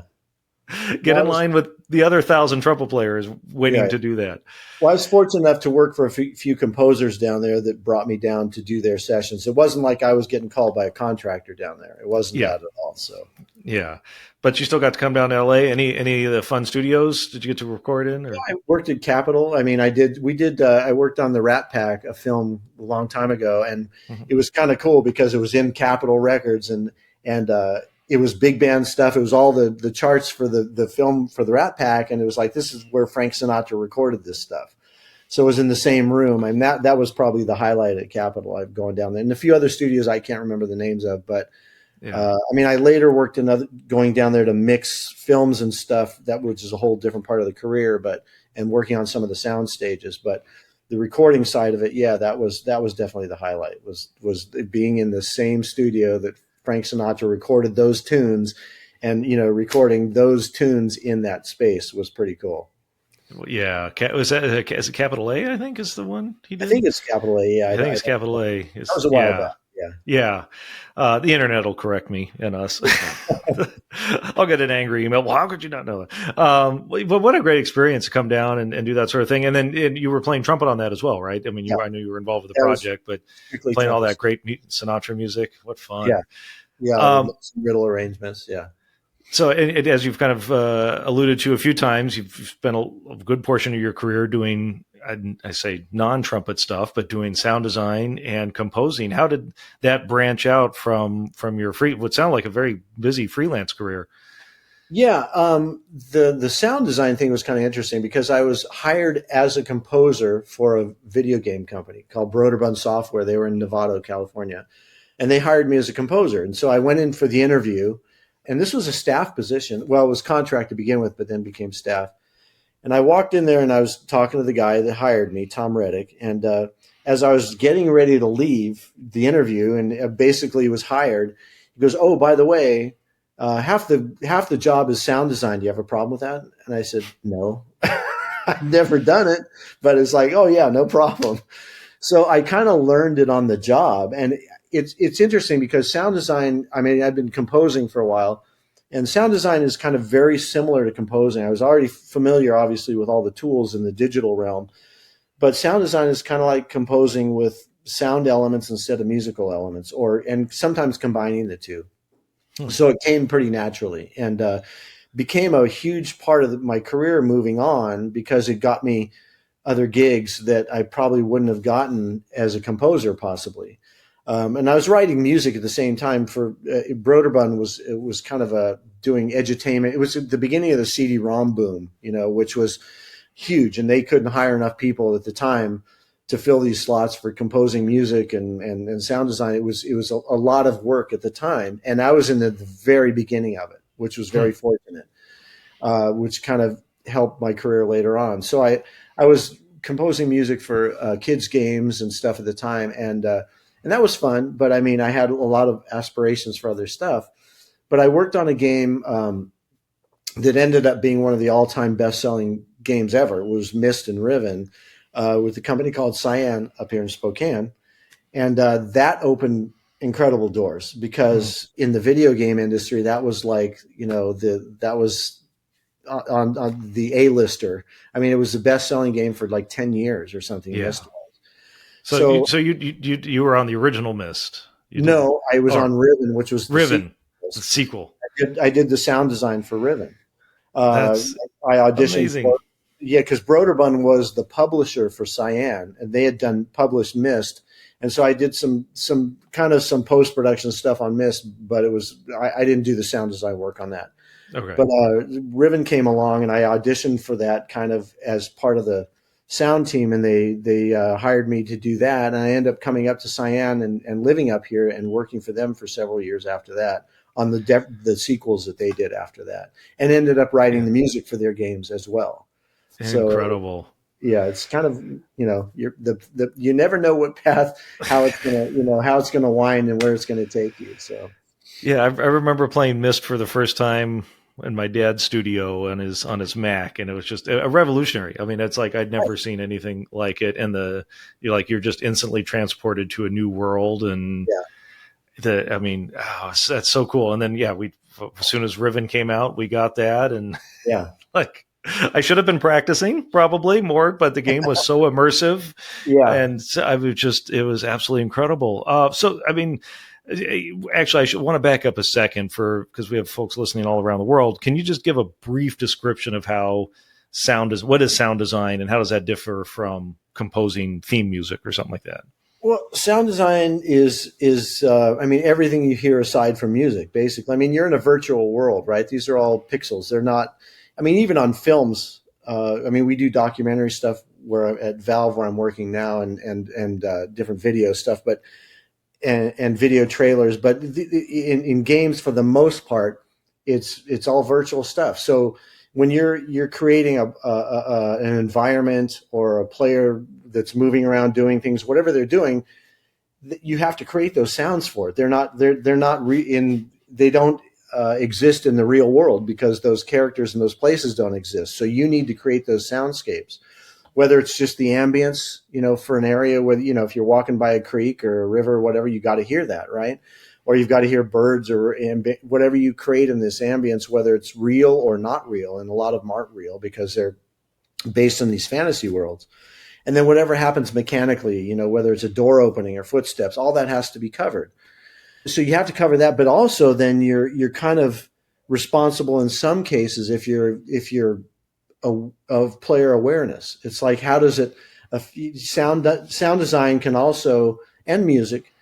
Get in line with the other 1,000 trumpet players waiting to do that. Well, I was fortunate enough to work for a few composers down there that brought me down to do their sessions. It wasn't like I was getting called by a contractor down there. It wasn't that at all. So but you still got to come down to LA. Any of the fun studios did you get to record in? Or? I worked at Capitol. I mean, I worked on the Rat Pack, a film a long time ago, and it was kind of cool because it was in Capitol Records and it was big band stuff. It was all the charts for the film for the Rat Pack. And it was like, this is where Frank Sinatra recorded this stuff. So it was in the same room. And that was probably the highlight at Capitol. I've gone down there and a few other studios I can't remember the names of, but I mean, I later worked going down there to mix films and stuff, which is a whole different part of the career, and working on some of the sound stages, but the recording side of it. Yeah, that was definitely the highlight was being in the same studio that Frank Sinatra recorded those tunes, and recording those tunes in that space was pretty cool. Yeah, is it Capital A? I think is the one he did. I think it's Capital A. Yeah, I think it's Capital A. That was a while back. Yeah. The internet will correct me and us. I'll get an angry email. Well, how could you not know that? But what a great experience to come down and do that sort of thing. And then you were playing trumpet on that as well, right? I mean, I knew you were involved with the project, but playing all that great Sinatra music. What fun. Yeah. Some riddle arrangements. Yeah. So as you've kind of alluded to a few times, you've spent a good portion of your career doing, I say non-trumpet stuff, but doing sound design and composing. How did that branch out from your what sounded like a very busy freelance career? Yeah, the sound design thing was kind of interesting because I was hired as a composer for a video game company called Broderbund Software. They were in Novato, California, and they hired me as a composer. And so I went in for the interview, and this was a staff position. Well, it was contract to begin with, but then became staff. And I walked in there and I was talking to the guy that hired me, Tom Reddick. And as I was getting ready to leave the interview and basically was hired, he goes, "Oh, by the way, half the job is sound design. Do you have a problem with that?" And I said, "No, I've never done it." But it's like, "Oh yeah, no problem." So I kind of learned it on the job. And it's interesting because sound design, I mean, I've been composing for a while, and sound design is kind of very similar to composing. I was already familiar, obviously, with all the tools in the digital realm, but sound design is kind of like composing with sound elements instead of musical elements, and sometimes combining the two. So it came pretty naturally and became a huge part of my career moving on because it got me other gigs that I probably wouldn't have gotten as a composer possibly. And I was writing music at the same time for Broderbund was kind of doing edutainment. It was at the beginning of the CD-ROM boom, which was huge, and they couldn't hire enough people at the time to fill these slots for composing music and sound design. It was a lot of work at the time, and I was in the very beginning of it, which was very fortunate, which kind of helped my career later on. So I was composing music for kids games and stuff at the time, and that was fun. But I mean, I had a lot of aspirations for other stuff. But I worked on a game that ended up being one of the all-time best-selling games ever. It was Mist and Riven with a company called Cyan up here in Spokane. And that opened incredible doors because in the video game industry, that was like, that was on the A-lister. I mean, it was the best-selling game for like 10 years or something. Yeah. Myst. So you were on the original Myst. No, I was on Riven, which was the sequel. I did the sound design for Riven. That's I auditioned amazing. Because Broderbund was the publisher for Cyan, and they had published Myst, and so I did some post-production stuff on Myst, but I didn't do the sound design work on that. Okay. But Riven came along, and I auditioned for that kind of as part of the sound team, and they hired me to do that, and I ended up coming up to Cyan and living up here and working for them for several years after that on the sequels that they did after that, and ended up writing the music for their games as well. Incredible. So, yeah, it's kind of, you never know what path, how it's gonna wind and where it's gonna take you. So yeah, I remember playing Myst for the first time in my dad's studio on his Mac, and it was just a revolutionary. I mean, it's like I'd never seen anything like it, and you're just instantly transported to a new world, and that's so cool. And then as soon as Riven came out, we got that, and like I should have been practicing probably more, but the game was so immersive, and it was absolutely incredible. So I mean, actually, I should want to back up a second because we have folks listening all around the world. Can you just give a brief description of what is sound design, and how does that differ from composing theme music or something like that? Well, sound design is everything you hear aside from music, basically. I mean, you're in a virtual world, right? These are all pixels. They're not, even on films, we do documentary stuff at Valve where I'm working now and different video stuff, and video trailers. But in games, for the most part, it's all virtual stuff. So when you're creating an environment or a player that's moving around doing things, whatever they're doing, you have to create those sounds for it. They don't exist in the real world because those characters and those places don't exist. So you need to create those soundscapes, whether it's just the ambience, for an area where, if you're walking by a creek or a river or whatever, you got to hear that, right? Or you've got to hear birds or whatever you create in this ambience, whether it's real or not real. And a lot of them aren't real because they're based on these fantasy worlds. And then whatever happens mechanically, whether it's a door opening or footsteps, all that has to be covered. So you have to cover that, but also then you're kind of responsible in some cases if you're of player awareness. It's like, how does it sound design can also, and music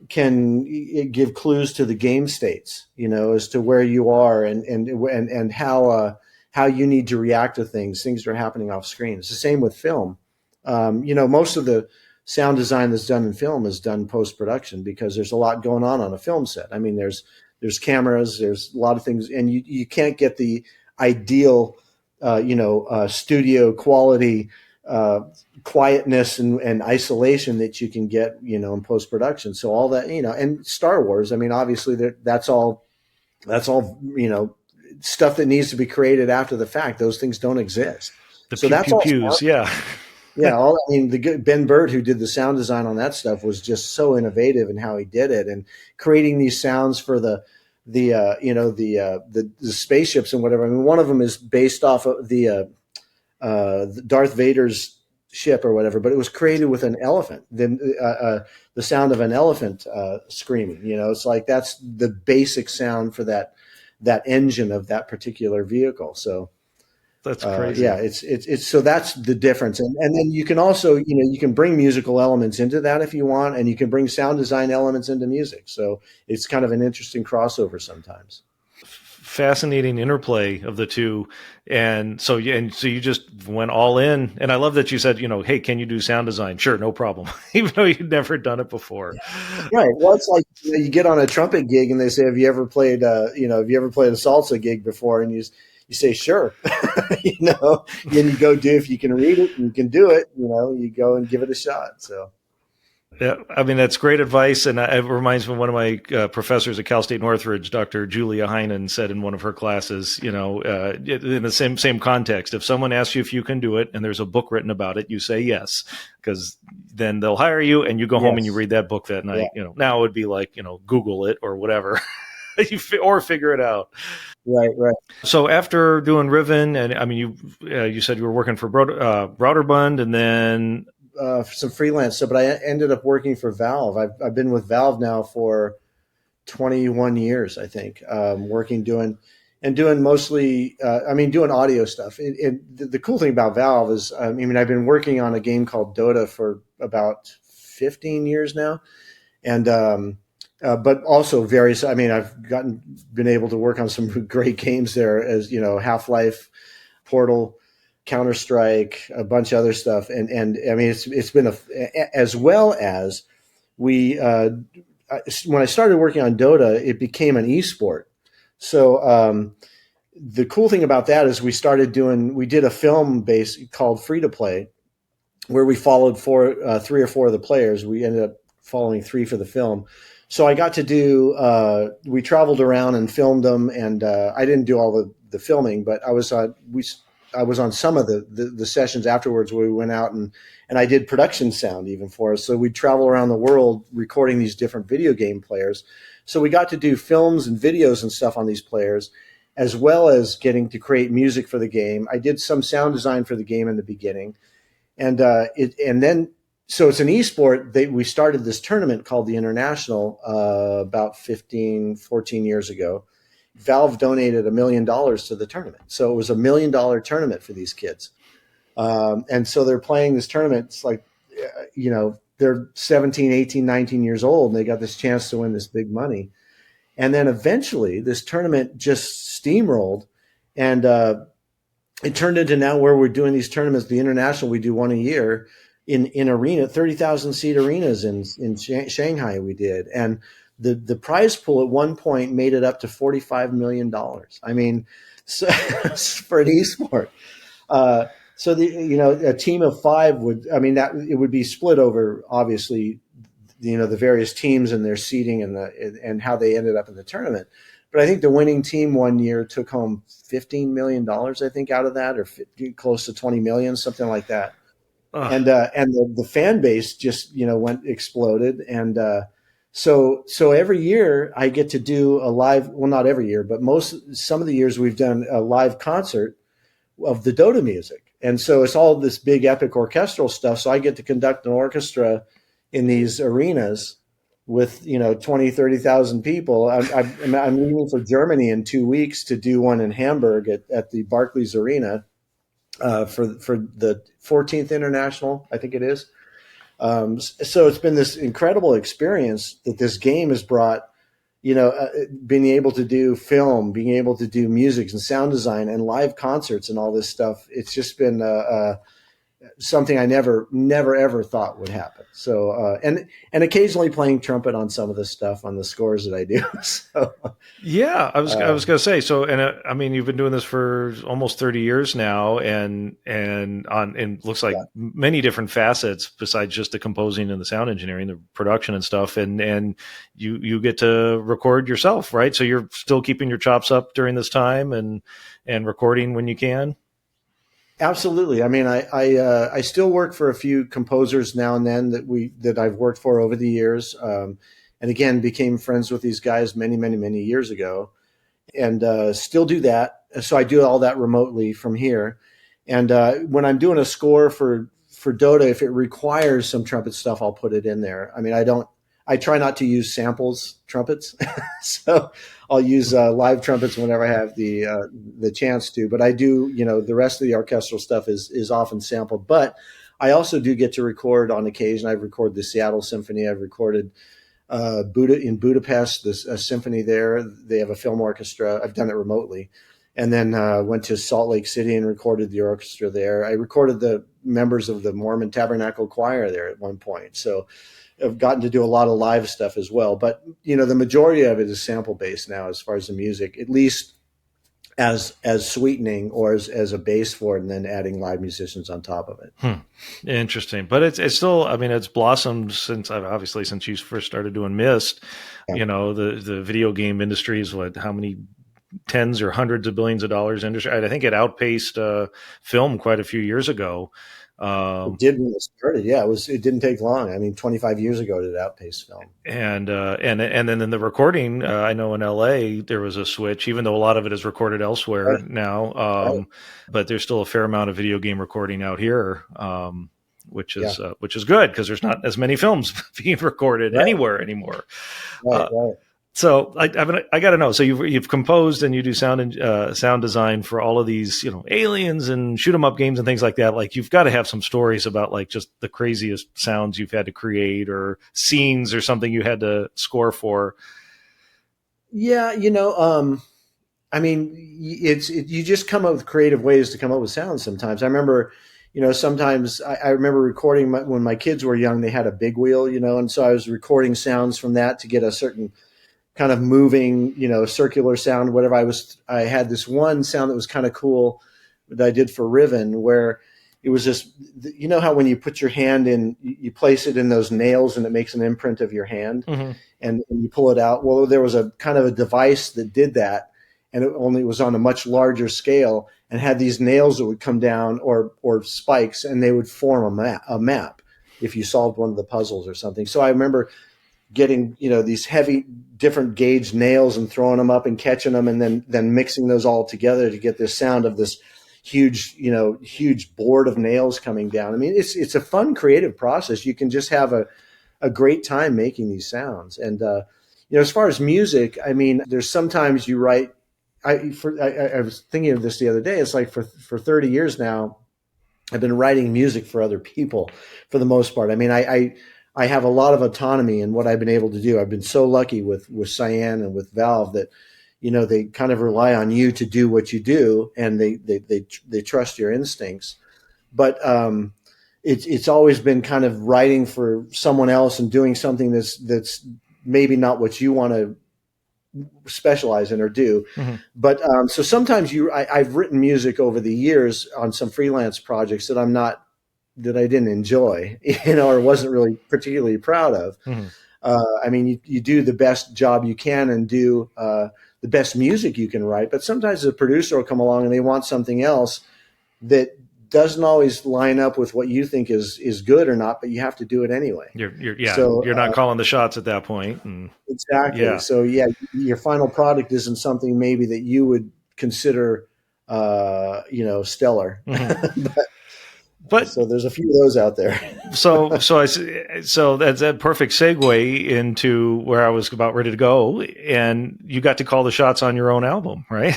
can give clues to the game states, as to where you are and how you need to react to things that are happening off screen. It's the same with film. Most of the sound design that's done in film is done post-production because there's a lot going on a film set. I mean, there's cameras, there's a lot of things, and you can't get the ideal, studio quality, quietness and isolation that you can get, in post-production. So all that, and Star Wars, obviously that's all, stuff that needs to be created after the fact. Those things don't exist. So that's all pews, yeah. Yeah, the Ben Bird, who did the sound design on that stuff, was just so innovative in how he did it, and creating these sounds for the spaceships and whatever. One of them is based off of the Darth Vader's ship or whatever, but it was created with an elephant. The sound of an elephant screaming. It's like that's the basic sound for that engine of that particular vehicle. So. That's crazy. It's so that's the difference. And then you can also, you can bring musical elements into that if you want, and you can bring sound design elements into music. So it's kind of an interesting crossover sometimes. Fascinating interplay of the two. And so you just went all in. And I love that you said, hey, can you do sound design? Sure, no problem. Even though you'd never done it before. Right. Well, it's like you get on a trumpet gig and they say, have you ever played a salsa gig before? And you say, sure, then you go do, if you can read it and you can do it, you go and give it a shot. So. Yeah, that's great advice. And it reminds me of one of my professors at Cal State Northridge, Dr. Julia Heinen, said in one of her classes, in the same context, if someone asks you if you can do it and there's a book written about it, you say yes, because then they'll hire you and you go home and you read that book that night. Yeah. Now it would be like, Google it or whatever. or figure it out. Right, right. So after doing Riven, and I mean, you said you were working for Broderbund, and then Some freelance stuff, but I ended up working for Valve. I've been with Valve now for 21 years, I think, doing mostly, doing audio stuff. The cool thing about Valve is, I've been working on a game called Dota for about 15 years now. And, but also various, I've been able to work on some great games there, as, Half-Life, Portal, Counter-Strike, a bunch of other stuff. And it's been as well as when I started working on Dota, it became an esport. So the cool thing about that is we did a film called Free to Play, where we followed 3 or 4 of the players. We ended up following 3 for the film. So I got to do, we traveled around and filmed them, and I didn't do all the filming, but I was on some of the sessions afterwards where we went out and I did production sound even for us. So we'd travel around the world recording these different video game players. So we got to do films and videos and stuff on these players, as well as getting to create music for the game. I did some sound design for the game in the beginning. So it's an esport. We started this tournament called the International about 14 years ago. Valve donated $1 million to the tournament. So it was $1 million tournament for these kids. And so they're playing this tournament. It's like, they're 17, 18, 19 years old, and they got this chance to win this big money. And then eventually this tournament just steamrolled, and it turned into now where we're doing these tournaments, the International, we do one a year in arena, 30,000 seat arenas in Shanghai we did. And the prize pool at one point made it up to $45 million. So for an esport. So a team of 5 it would be split over, obviously, the various teams and their seeding and how they ended up in the tournament. But I think the winning team one year took home $15 million, I think, out of that, or close to 20 million, something like that. And the fan base just, exploded. And, so every year I get to do a live, well, not every year, but some of the years we've done a live concert of the Dota music. And so it's all this big epic orchestral stuff. So I get to conduct an orchestra in these arenas with, 20, 30,000 people. I'm leaving for Germany in 2 weeks to do one in Hamburg at the Barclays Arena for the 14th International, I think it is. So it's been this incredible experience that this game has brought, being able to do film, being able to do music and sound design and live concerts and all this stuff. It's just been something I never ever thought would happen. So and occasionally playing trumpet on some of the stuff on the scores that I do. So yeah, I was going to say, so, and you've been doing this for almost 30 years now, and looks like many different facets besides just the composing and the sound engineering, the production and stuff. And you get to record yourself, right? So you're still keeping your chops up during this time and recording when you can. Absolutely. I still work for a few composers now and then that I've worked for over the years. And again, became friends with these guys many, many, many years ago, and still do that. So I do all that remotely from here. And when I'm doing a score for Dota, if it requires some trumpet stuff, I'll put it in there. I try not to use trumpets. So I'll use live trumpets whenever I have the chance to. But I do, the rest of the orchestral stuff is often sampled. But I also do get to record on occasion. I've recorded the Seattle Symphony. I've recorded in Budapest, a symphony there. They have a film orchestra. I've done it remotely. And then went to Salt Lake City and recorded the orchestra there. I recorded the members of the Mormon Tabernacle Choir there at one point. So I've gotten to do a lot of live stuff as well. But, the majority of it is sample-based now as far as the music, at least as sweetening or as a base for it, and then adding live musicians on top of it. Interesting. But it's still, it's blossomed since you first started doing Myst. Yeah. The video game industry is how many tens or hundreds of billions of dollars industry. I think it outpaced film quite a few years ago. It did when it started. Yeah, it didn't take long. I mean, 25 years ago, it outpaced film. And then in the recording, I know in LA there was a switch, even though a lot of it is recorded elsewhere now. Right. But there's still a fair amount of video game recording out here, which is good because there's not as many films being recorded anywhere anymore. Right. So I got to know. So you've composed and you do sound design for all of these, aliens and shoot 'em up games and things like that. Like you've got to have some stories about like just the craziest sounds you've had to create or scenes or something you had to score for. Yeah, I mean, you just come up with creative ways to come up with sounds. Sometimes I remember, sometimes I remember recording when my kids were young. They had a big wheel, and so I was recording sounds from that to get a certain kind of moving, circular sound, whatever. I had this one sound that was kind of cool that I did for Riven, where it was just, how when you put your hand in, you place it in those nails and it makes an imprint of your hand, and you pull it out. Well, there was a kind of a device that did that, and it only was on a much larger scale and had these nails that would come down or spikes, and they would form a map if you solved one of the puzzles or something. So I remember getting these heavy different gauge nails and throwing them up and catching them and then mixing those all together to get this sound of this huge board of nails coming down. I mean, it's a fun creative process. You can just have a great time making these sounds. And as far as music, I mean, there's sometimes you write. I was thinking of this the other day. It's like for 30 years now, I've been writing music for other people for the most part. I mean, I have a lot of autonomy in what I've been able to do. I've been so lucky with Cyan and with Valve that, they kind of rely on you to do what you do, and they trust your instincts. But it's always been kind of writing for someone else and doing something that's maybe not what you want to specialize in or do. But so sometimes I've written music over the years on some freelance projects that I didn't enjoy, or wasn't really particularly proud of. I mean, you do the best job you can and do the best music you can write, but sometimes the producer will come along and they want something else that doesn't always line up with what you think is good or not, but you have to do it anyway. You're not calling the shots at that point. Exactly. Yeah. So your final product isn't something maybe that you would consider, stellar. But so there's a few of those out there. so that's a perfect segue into where I was about ready to go. And you got to call the shots on your own album, right?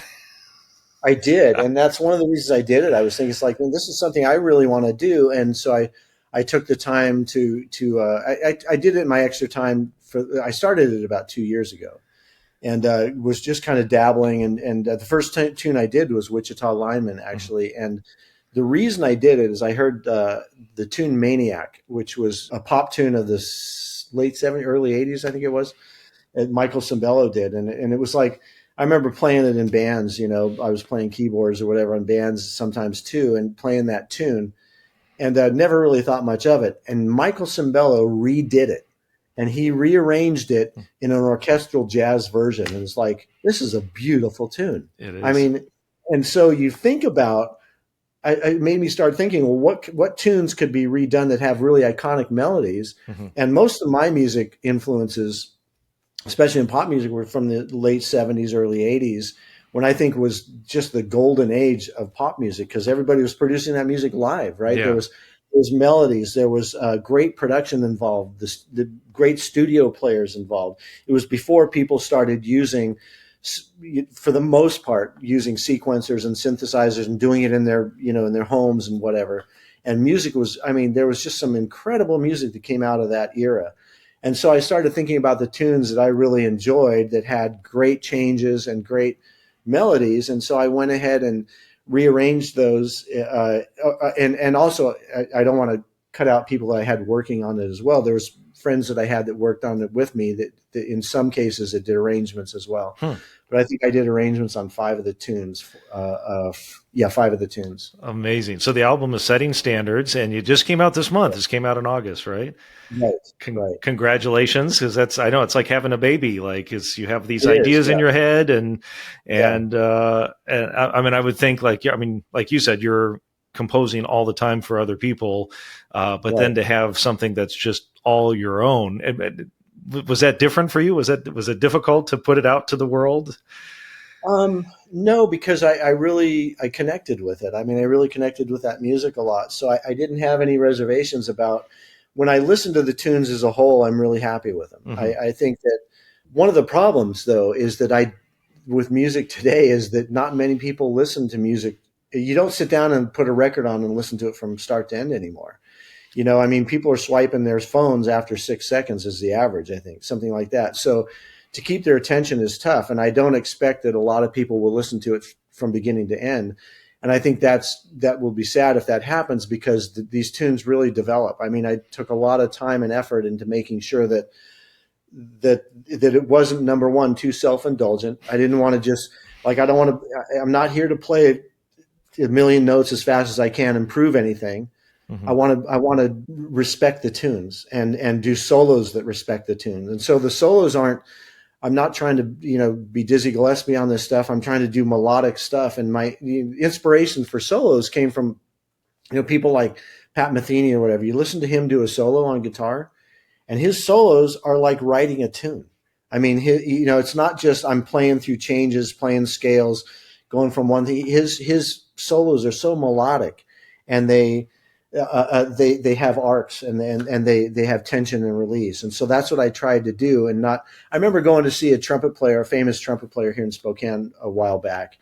I did. And that's one of the reasons I did it. I was thinking it's like, this is something I really want to do. And so I took the time I did it in my extra time I started it about 2 years ago and was just kind of dabbling. And the first tune I did was Wichita Lineman, actually. And the reason I did it is I heard the tune Maniac, which was a pop tune of the late 70s, early 80s, I think it was, and Michael Cimbello did. And it was like, I remember playing it in bands, I was playing keyboards or whatever in bands sometimes too, and playing that tune. And I never really thought much of it. And Michael Cimbello redid it. And he rearranged it in an orchestral jazz version. And it's like, this is a beautiful tune. It is. I mean, and so you think about, it made me start thinking, well, what tunes could be redone that have really iconic melodies? And most of my music influences, especially in pop music, were from the late 70s, early 80s, when I think was just the golden age of pop music, because everybody was producing that music live, right? Yeah. There was melodies, there was great production involved, the great studio players involved. It was before people started using, for the most part, using sequencers and synthesizers and doing it in their, in their homes and whatever. And music was, there was just some incredible music that came out of that era. And so I started thinking about the tunes that I really enjoyed that had great changes and great melodies. And so I went ahead and rearranged those. And also, I don't want to cut out people that I had working on it as well. There was friends that I had that worked on it with me that in some cases that did arrangements as well. But I think I did arrangements on 5 of the tunes. 5 of the tunes. Amazing. So the album is setting standards, and it just came out this month. This came out in August, right? Right. Congratulations, because I know it's like having a baby. Like, you have these ideas in your head, and I would think like you said, you're composing all the time for other people, but then to have something that's just all your own. Was that different for you? Was it difficult to put it out to the world? No, because I really connected with it. I mean, I really connected with that music a lot. So I didn't have any reservations about when I listen to the tunes as a whole. I'm really happy with them. Mm-hmm. I think that one of the problems, though, is that with music today is that not many people listen to music. You don't sit down and put a record on and listen to it from start to end anymore. You know, I mean, people are swiping their phones after 6 seconds is the average, I think, something like that. So to keep their attention is tough. And I don't expect that a lot of people will listen to it from beginning to end. And I think that will be sad if that happens, because these tunes really develop. I mean, I took a lot of time and effort into making sure that it wasn't, number one, too self-indulgent. I didn't want to just, like, I'm not here to play a million notes as fast as I can and prove anything. Mm-hmm. I want to respect the tunes and do solos that respect the tunes. And so the solos I'm not trying to, be Dizzy Gillespie on this stuff. I'm trying to do melodic stuff. And my inspiration for solos came from, people like Pat Metheny or whatever. You listen to him do a solo on guitar, and his solos are like writing a tune. I mean, it's not just I'm playing through changes, playing scales, going from one thing. His solos are so melodic, and they have arcs and they have tension and release. And so that's what I tried to do. I remember going to see a famous trumpet player here in Spokane a while back,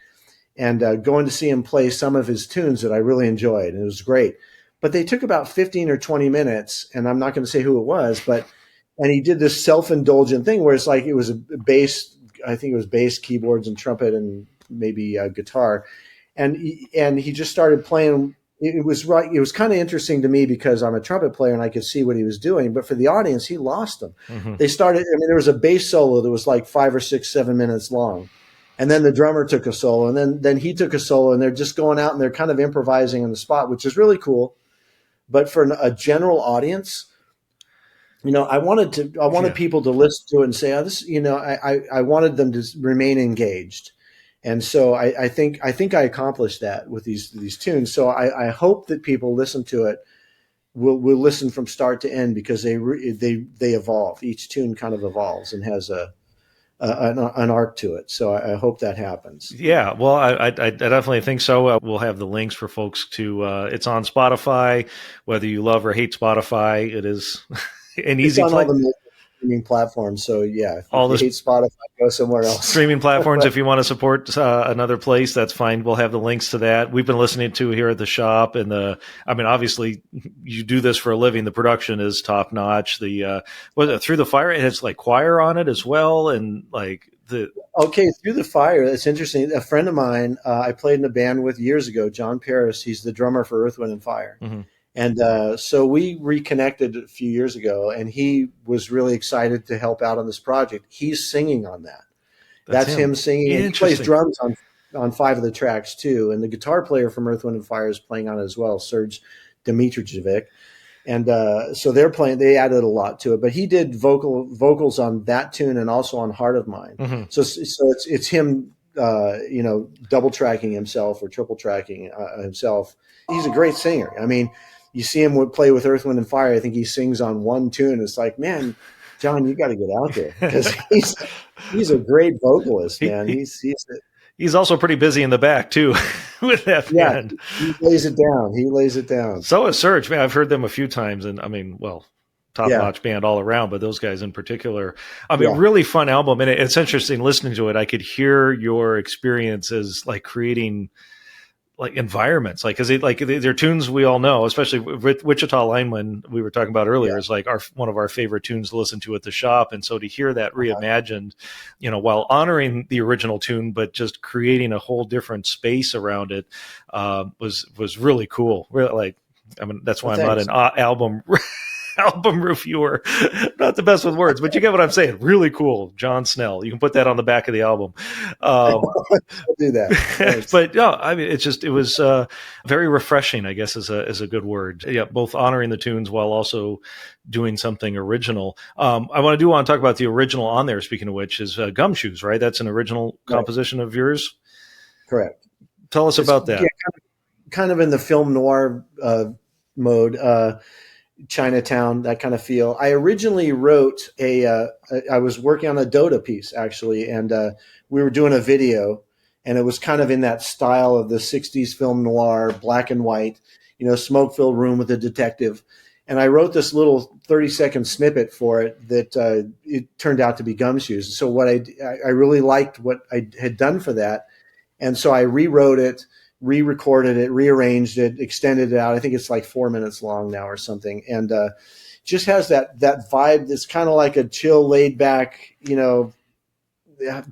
and going to see him play some of his tunes that I really enjoyed. And it was great. But they took about 15 or 20 minutes, and I'm not going to say who it was, and he did this self-indulgent thing where it's like it was a bass, I think it was bass, keyboards, and trumpet, and maybe guitar. And he just started playing. It was kind of interesting to me because I'm a trumpet player and I could see what he was doing, but for the audience, he lost them. Mm-hmm. There was a bass solo that was like 5 or 6, 7 minutes long. And then the drummer took a solo, and then he took a solo, and they're just going out and they're kind of improvising on the spot, which is really cool. But for a general audience, I wanted people to listen to it and say, I wanted them to remain engaged. And so I think I accomplished that with these tunes. So I hope that people listen to it will listen from start to end, because they evolve. Each tune kind of evolves and has an arc to it. So I hope that happens. Yeah, well, I definitely think so. We'll have the links for folks to. It's on Spotify. Whether you love or hate Spotify, it is an easy play. All the streaming platforms. So yeah, if you hate Spotify, go somewhere else. Streaming platforms. If you want to support another place, that's fine. We'll have the links to that. We've been listening to here at the shop, and obviously you do this for a living. The production is top notch. The Through the Fire, it has like choir on it as well, and like Through the Fire. That's interesting. A friend of mine I played in a band with years ago, John Paris. He's the drummer for Earth, Wind and Fire. Mm-hmm. And so we reconnected a few years ago, and he was really excited to help out on this project. He's singing on that. That's him singing. He plays drums on 5 of the tracks too. And the guitar player from Earth, Wind and Fire is playing on it as well, Serge Dimitrijevic. And so they're playing. They added a lot to it. But he did vocals on that tune and also on Heart of Mine. Mm-hmm. So it's him, double tracking himself or triple tracking himself. He's a great singer. I mean, you see him play with Earth, Wind, and Fire. I think he sings on one tune. It's like, man, John, you got to get out there, because he's a great vocalist, man. He's also pretty busy in the back too with that band. He lays it down. So is Serge. Man, I've heard them a few times, and top-notch band all around, but those guys in particular. Really fun album, and it's interesting listening to it. I could hear your experiences like creating like environments, because they're tunes we all know, especially with Wichita Lineman we were talking about earlier is like one of our favorite tunes to listen to at the shop. And so to hear that reimagined, while honoring the original tune, but just creating a whole different space around it, was really cool. Really, that's why I'm not an album reviewer. Not the best with words, but you get what I'm saying. Really cool. John Snell. You can put that on the back of the album. I'll do that. But it was very refreshing, I guess, is a good word. Yeah. Both honoring the tunes while also doing something original. I want to talk about the original on there. Speaking of which, is Gumshoes, right? That's an original composition of yours. Correct. Tell us about that. kind of in the film noir mode, Chinatown, that kind of feel. I originally wrote I was working on a Dota piece actually, and we were doing a video, and it was kind of in that style of the 60s film noir, black and white, smoke-filled room with a detective. And I wrote this little 30-second snippet for it that it turned out to be Gumshoes. So what I really liked what I had done for that. And so I rewrote it, re-recorded it, rearranged it, extended it out. I think it's like 4 minutes long now or something. And just has that vibe that's kind of like a chill, laid back,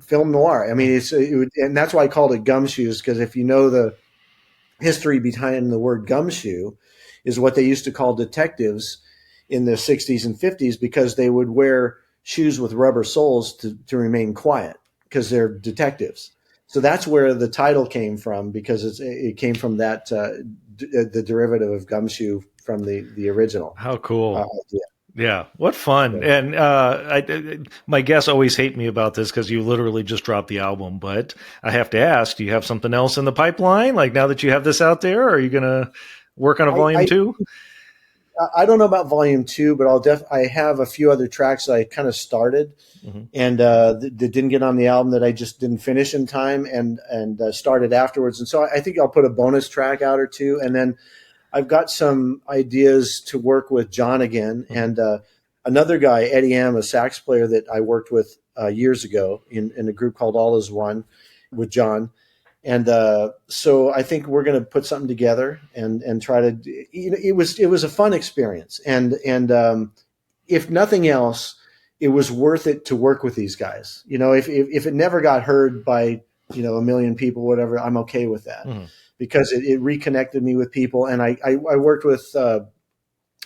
film noir. I mean, and that's why I called it Gumshoes, because if you know the history behind the word gumshoe, is what they used to call detectives in the 60s and 50s, because they would wear shoes with rubber soles to remain quiet because they're detectives. So that's where the title came from, because it came from that the derivative of gumshoe from the original. How cool. Yeah. Yeah, what fun. Yeah. And my guests always hate me about this because you literally just dropped the album. But I have to ask, do you have something else in the pipeline? Like, now that you have this out there, are you going to work on a volume 2? I don't know about volume 2, but I have a few other tracks that I kind of started and that didn't get on the album, that I just didn't finish in time and started afterwards. And so I think I'll put a bonus track out or two. And then I've got some ideas to work with John again, and another guy, Eddie M, a sax player that I worked with years ago in a group called All Is One with John. And so I think we're going to put something together and try to. It was a fun experience, and if nothing else, it was worth it to work with these guys. If it never got heard by a million people, whatever, I'm okay with that. Because it reconnected me with people. And I worked with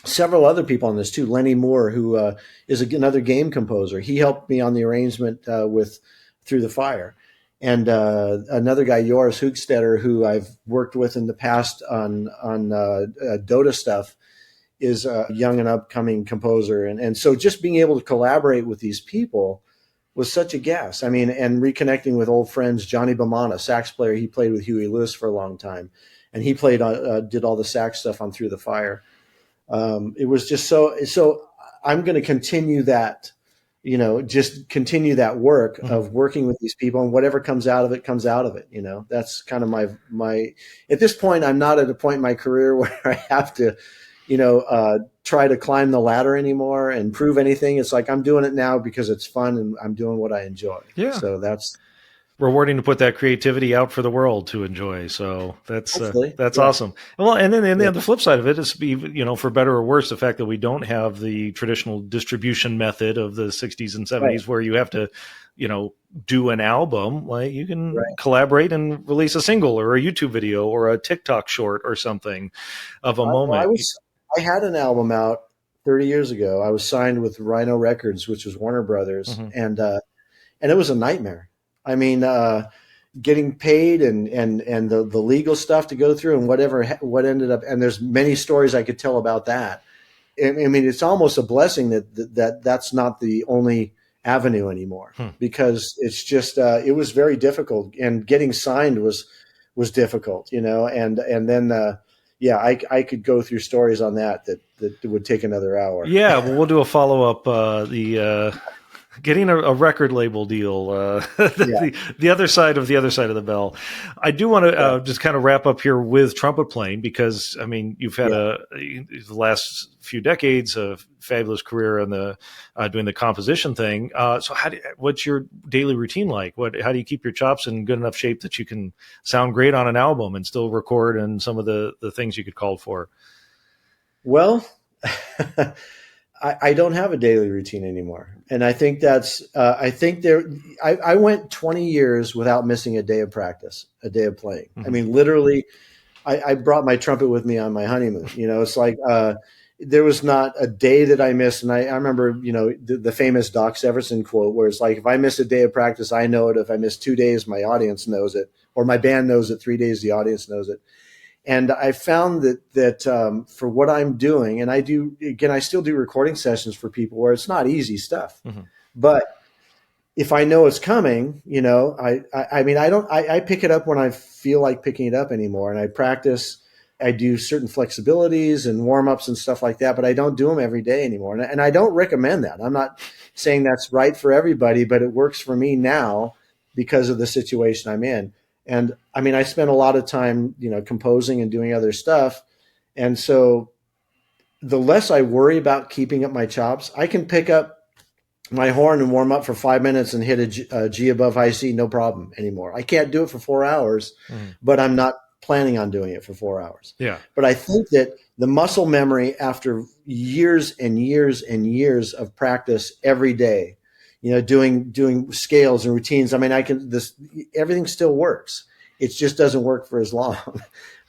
several other people on this too. Lenny Moore, who is another game composer. He helped me on the arrangement with Through the Fire. And another guy, Joris Hoogstetter, who I've worked with in the past on Dota stuff, is a young and upcoming composer. And so just being able to collaborate with these people was such a gas. I mean, and reconnecting with old friends, Johnny Bamana, sax player. He played with Huey Lewis for a long time, and he did all the sax stuff on Through the Fire. It was just so I'm going to continue that, just continue that work of working with these people, and whatever comes out of it, comes out of it. That's kind of my, at this point, I'm not at a point in my career where I have to, try to climb the ladder anymore and prove anything. It's like I'm doing it now because it's fun and I'm doing what I enjoy. Yeah. So that's rewarding to put that creativity out for the world to enjoy. So that's awesome. Well, and then the flip side of it is, for better or worse, the fact that we don't have the traditional distribution method of the 60s and 70s where you have to, do an album. Like, you can collaborate and release a single or a YouTube video or a TikTok short or something of a moment. I had an album out 30 years ago. I was signed with Rhino Records, which was Warner Brothers, and it was a nightmare. I mean, getting paid and the legal stuff to go through and what ended up. And there's many stories I could tell about that. I mean, it's almost a blessing that's not the only avenue anymore, because it's just it was very difficult, and getting signed was difficult, and then. I could go through stories on that would take another hour. Yeah, well, we'll do a follow-up, getting a record label deal, the other side of the bell. I do want to just kind of wrap up here with trumpet playing, because, I mean, you've had the last few decades a fabulous career in the doing the composition thing. So what's your daily routine like? How do you keep your chops in good enough shape that you can sound great on an album and still record and some of the things you could call for? Well, I don't have a daily routine anymore. And I think I went 20 years without missing a day of practice, a day of playing. I mean, literally, I brought my trumpet with me on my honeymoon. It's like, there was not a day that I missed. And I remember, the famous Doc Severinsen quote, where it's like, if I miss a day of practice, I know it. If I miss 2 days, my audience knows it, or my band knows it. 3 days, the audience knows it. And I found that for what I'm doing, and I still do recording sessions for people where it's not easy stuff, but if I know it's coming, I mean, I pick it up when I feel like picking it up anymore, and I practice. I do certain flexibilities and warm ups and stuff like that, but I don't do them every day anymore. And I don't recommend that. I'm not saying that's right for everybody, but it works for me now because of the situation I'm in. And I mean, I spend a lot of time, composing and doing other stuff. And so the less I worry about keeping up my chops, I can pick up my horn and warm up for 5 minutes and hit a G above high C, no problem anymore. I can't do it for 4 hours, but I'm not planning on doing it for 4 hours. Yeah. But I think that the muscle memory after years and years and years of practice every day, doing scales and routines. I mean, everything still works. It just doesn't work for as long.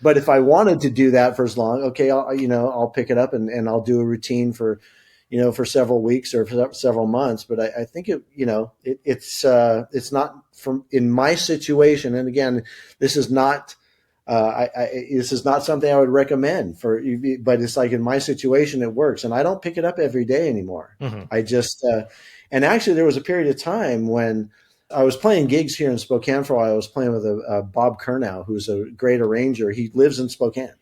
But if I wanted to do that for as long, okay, I'll pick it up and I'll do a routine for several weeks or for several months. But I think it's not in my situation. And again, this is not, this is not something I would recommend but it's like in my situation, it works. And I don't pick it up every day anymore. I just, and actually there was a period of time when I was playing gigs here in Spokane for a while. I was playing with Bob Kernow, who's a great arranger. He lives in Spokane,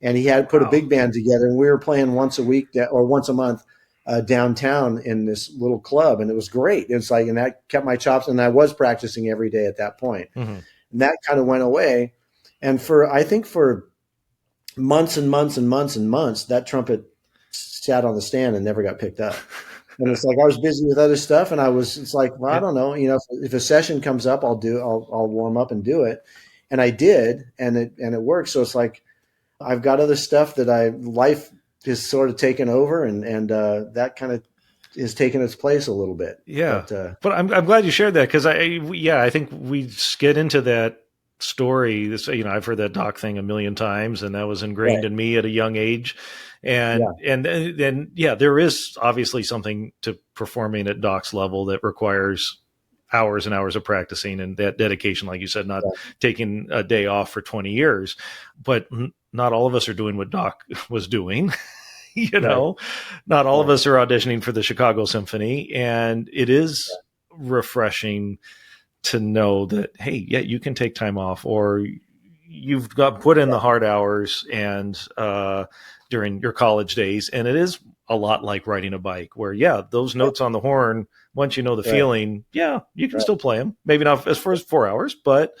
and he had put a big band together, and we were playing once a week or once a month downtown in this little club, and it was great. It's like, and that kept my chops, and I was practicing every day at that point. And that kind of went away. And I think for months and months and months and months, that trumpet sat on the stand and never got picked up. And it's like I was busy with other stuff, and it's like, well, I don't know, if a session comes up, I'll warm up and do it, and I did, and it worked. So it's like I've got other stuff that life has sort of taken over, and that kind of is taking its place a little bit. Yeah, but I'm glad you shared that, because I think we get into that story. I've heard that doc thing a million times, and that was ingrained in me at a young age. And then there is obviously something to performing at Doc's level that requires hours and hours of practicing and that dedication, like you said, not taking a day off for 20 years. But not all of us are doing what Doc was doing. Not all of us are auditioning for the Chicago Symphony, and it is refreshing to know that, hey, you can take time off, or you've got put in the hard hours and during your college days. And it is a lot like riding a bike where, those notes on the horn, once you know the feeling, you can still play them. Maybe not as far as 4 hours, but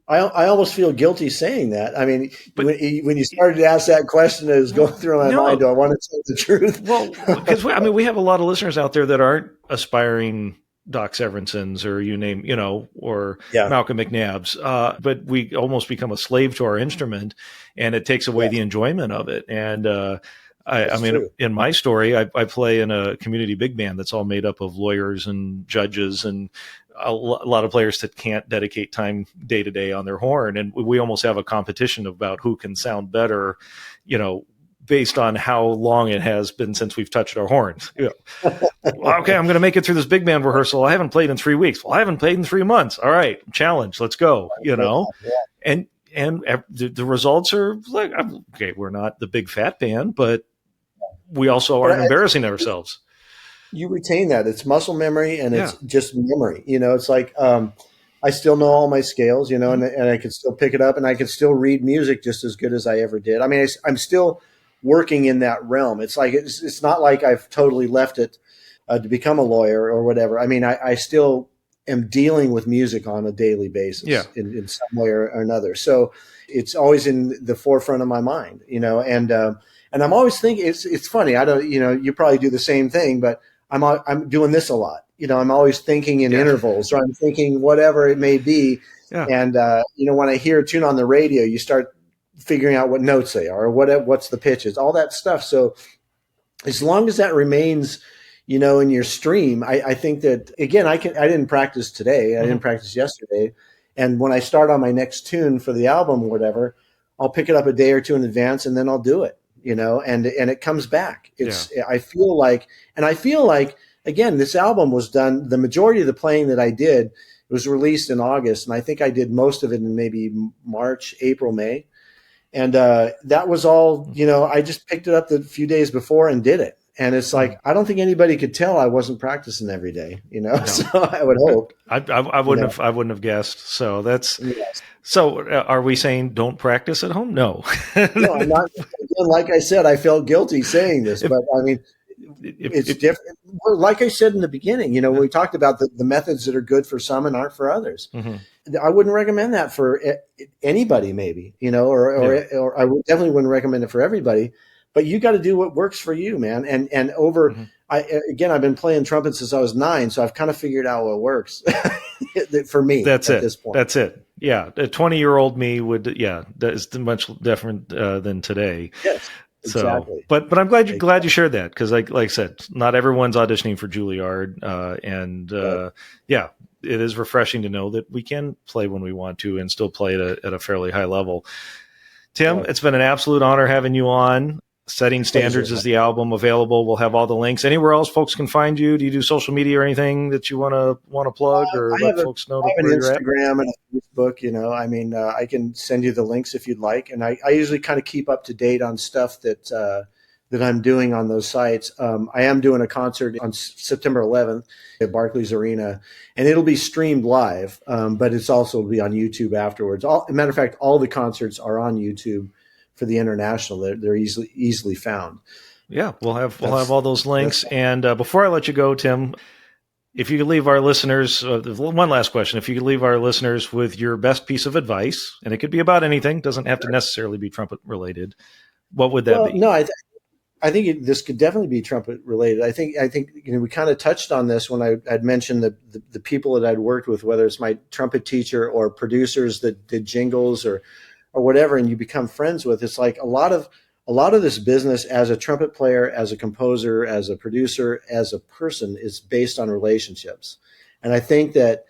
I almost feel guilty saying that. I mean, when you started to ask that question, it was going through my mind, do I want to tell the truth? Well, because we have a lot of listeners out there that aren't aspiring Doc Severensons or you name, or Malcolm McNabb's. But we almost become a slave to our instrument, and it takes away the enjoyment of it. And I mean, true. In my story, I play in a community big band that's all made up of lawyers and judges and a lot of players that can't dedicate time day to day on their horn. And we almost have a competition about who can sound better, based on how long it has been since we've touched our horns. Okay, I'm going to make it through this big band rehearsal. I haven't played in 3 weeks. Well, I haven't played in 3 months. All right, challenge. Let's go. And the results are like, okay, we're not the big fat band, but we also aren't embarrassing ourselves. You retain that. It's muscle memory, and it's just memory. It's like I still know all my scales, and I can still pick it up, and I can still read music just as good as I ever did. I mean, I'm still working in that realm. It's like it's not like I've totally left it to become a lawyer or whatever. I mean, I still am dealing with music on a daily basis in some way or another. So it's always in the forefront of my mind, and I'm always thinking. It's funny. I don't, you probably do the same thing, but I'm doing this a lot. I'm always thinking in intervals, or I'm thinking whatever it may be. Yeah. And when I hear a tune on the radio, you start figuring out what notes they are, or what's the pitches, all that stuff. So as long as that remains, in your stream, I think that, again, I didn't practice today. I didn't practice yesterday. And when I start on my next tune for the album or whatever, I'll pick it up a day or two in advance, and then I'll do it, and it comes back. I feel like, again, this album was done, the majority of the playing that I did, it was released in August. And I think I did most of it in maybe March, April, May. And that was all, I just picked it up the few days before and did it. And it's like, I don't think anybody could tell I wasn't practicing every day, No. So I would hope. I wouldn't have guessed. So that's, Yes. So are we saying don't practice at home? No. No, I'm not. Again, like I said, I felt guilty saying this, but I mean, it's different. Well, like I said in the beginning, when we talked about the methods that are good for some and aren't for others. I wouldn't recommend that for anybody, maybe, or I definitely wouldn't recommend it for everybody. But you got to do what works for you, man. And over, I've been playing trumpet since I was 9, so I've kind of figured out what works for me. That's at this point. That's it. Yeah, a 20-year-old me would. That is much different than today. Yes. Exactly. So, but I'm glad you shared that, because like I said, not everyone's auditioning for Juilliard, it is refreshing to know that we can play when we want to and still play at a fairly high level. Tim, It's been an absolute honor having you on. Setting Standards is the album available. We'll have all the links. Anywhere else folks can find you? Do you do social media or anything that you want to plug or let folks know? I have an Instagram and a Facebook. I can send you the links if you'd like. And I usually kind of keep up to date on stuff that I'm doing on those sites. I am doing a concert on September 11th at Barclays Arena, and it'll be streamed live, but it's also will be on YouTube afterwards. Matter of fact, all the concerts are on YouTube. For the international, they're easily found. Yeah, we'll have all those links. And before I let you go, Tim, if you could leave our listeners one last question, if you could leave our listeners with your best piece of advice, and it could be about anything, doesn't have to necessarily be trumpet related, what would that be? No, I think this could definitely be trumpet related. I think we kind of touched on this when I'd mentioned the people that I'd worked with, whether it's my trumpet teacher or producers that did jingles or whatever, and you become friends with. It's like a lot of this business as a trumpet player, as a composer, as a producer, as a person is based on relationships. And I think that,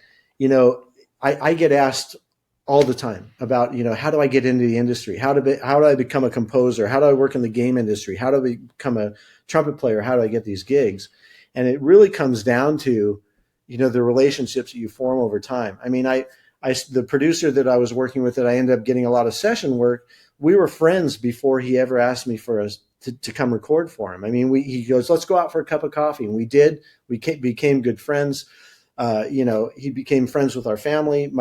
I get asked all the time about, how do I get into the industry? How do I become a composer? How do I work in the game industry? How do I become a trumpet player? How do I get these gigs? And it really comes down to, the relationships that you form over time. The producer that I was working with that I ended up getting a lot of session work, we were friends before he ever asked me for us to come record for him. He goes, let's go out for a cup of coffee. And we did. We became good friends. He became friends with our family.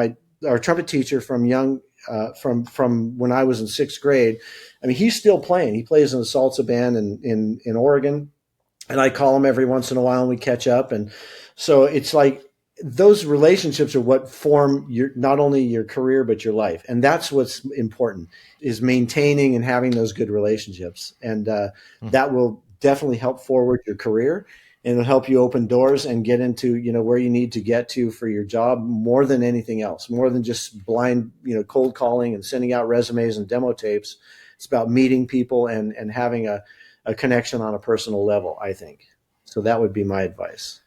Our trumpet teacher from when I was in 6th grade, he's still playing. He plays in a salsa band in Oregon. And I call him every once in a while and we catch up. And so it's like, those relationships are what form not only your career, but your life. And that's what's important, is maintaining and having those good relationships. And that will definitely help forward your career, and it'll help you open doors and get into, where you need to get to for your job more than anything else, more than just blind, cold calling and sending out resumes and demo tapes. It's about meeting people and having a connection on a personal level, I think. So that would be my advice.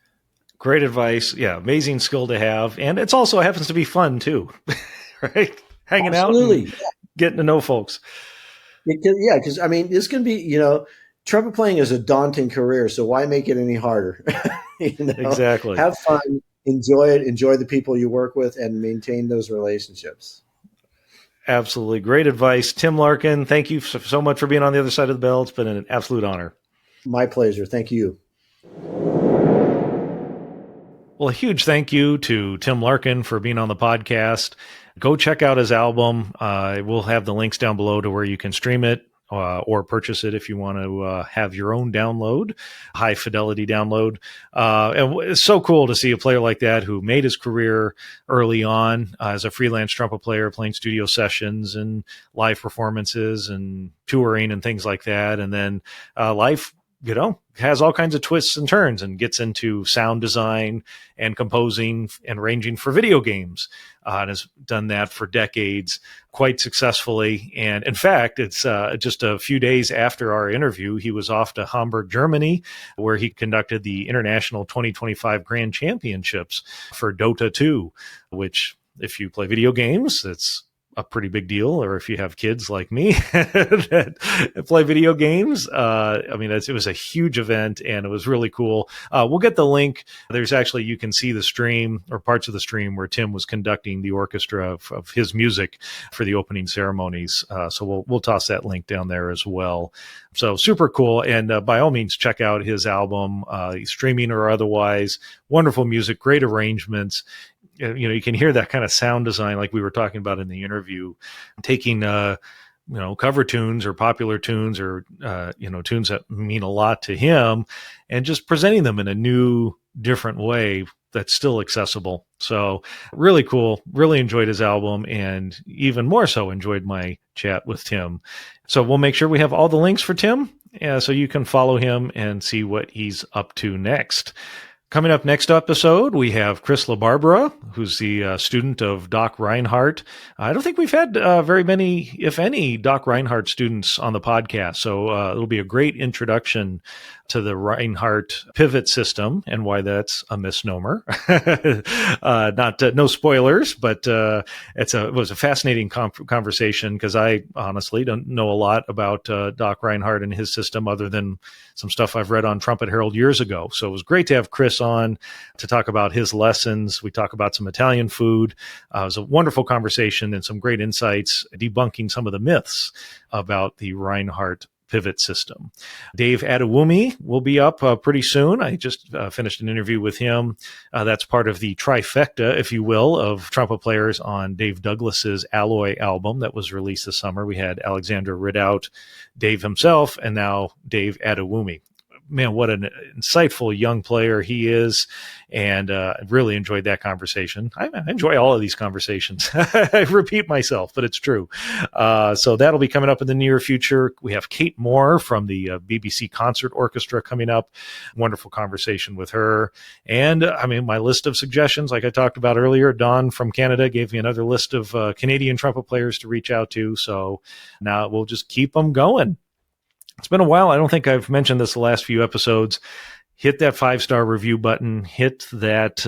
Great advice. Yeah. Amazing skill to have. And it's also happens to be fun too, right? Hanging Absolutely. out, and getting to know folks. Because this can be, trumpet playing is a daunting career. So why make it any harder? Exactly. Have fun, enjoy it, enjoy the people you work with, and maintain those relationships. Absolutely. Great advice. Tim Larkin, thank you so much for being on the other side of the bell. It's been an absolute honor. My pleasure. Thank you. Well, a huge thank you to Tim Larkin for being on the podcast. Go check out his album. We'll have the links down below to where you can stream it or purchase it if you want to have your own download, high fidelity download. And it's so cool to see a player like that who made his career early on as a freelance trumpet player, playing studio sessions and live performances and touring and things like that. And then life, has all kinds of twists and turns and gets into sound design and composing and arranging for video games. And has done that for decades quite successfully. And in fact, it's just a few days after our interview, he was off to Hamburg, Germany, where he conducted the International 2025 Grand Championships for Dota 2, which if you play video games, it's a pretty big deal, or if you have kids like me that play video games, it was a huge event and it was really cool. We'll get the link. There's actually, you can see the stream or parts of the stream where Tim was conducting the orchestra of his music for the opening ceremonies. So we'll toss that link down there as well. So super cool. And by all means, check out his album, streaming or otherwise. Wonderful music, great arrangements. You can hear that kind of sound design like we were talking about in the interview, taking cover tunes or popular tunes or tunes that mean a lot to him and just presenting them in a new, different way that's still accessible. So really cool. Really enjoyed his album, and even more so enjoyed my chat with Tim. So we'll make sure we have all the links for Tim, so you can follow him and see what he's up to next. Coming up next episode, we have Chris LaBarbera, who's the student of Doc Reinhardt. I don't think we've had very many, if any, Doc Reinhardt students on the podcast. So it'll be a great introduction to the Reinhardt pivot system and why that's a misnomer. No spoilers, but it was a fascinating conversation because I honestly don't know a lot about Doc Reinhardt and his system other than some stuff I've read on Trumpet Herald years ago. So it was great to have Chris on to talk about his lessons. We talk about some Italian food. It was a wonderful conversation and some great insights debunking some of the myths about the Reinhardt pivot system. Dave Adewumi will be up pretty soon. I just finished an interview with him. That's part of the trifecta, if you will, of trumpet players on Dave Douglas's Alloy album that was released this summer. We had Alexander Ridout, Dave himself, and now Dave Adewumi. Man, what an insightful young player he is. And I really enjoyed that conversation. I enjoy all of these conversations. I repeat myself, but it's true. So that'll be coming up in the near future. We have Kate Moore from the BBC Concert Orchestra coming up. Wonderful conversation with her. And my list of suggestions, like I talked about earlier, Dawn from Canada gave me another list of Canadian trumpet players to reach out to. So now we'll just keep them going. It's been a while. I don't think I've mentioned this the last few episodes. Hit that 5-star review button. Hit that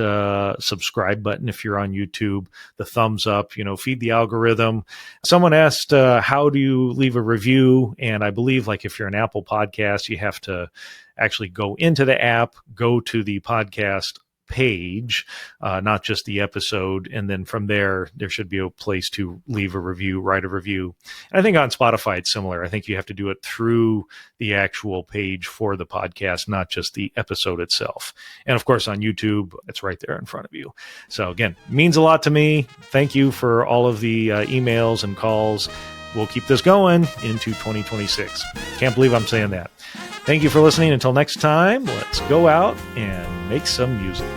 subscribe button if you're on YouTube. The thumbs up. Feed the algorithm. Someone asked, how do you leave a review? And I believe, like, if you're an Apple podcast, you have to actually go into the app, go to the podcast page, not just the episode. And then from there should be a place to leave a review, write a review. And I think on Spotify, it's similar. I think you have to do it through the actual page for the podcast, not just the episode itself. And of course, on YouTube, it's right there in front of you. So again, means a lot to me. Thank you for all of the emails and calls. We'll keep this going into 2026. Can't believe I'm saying that. Thank you for listening. Until next time, let's go out and make some music.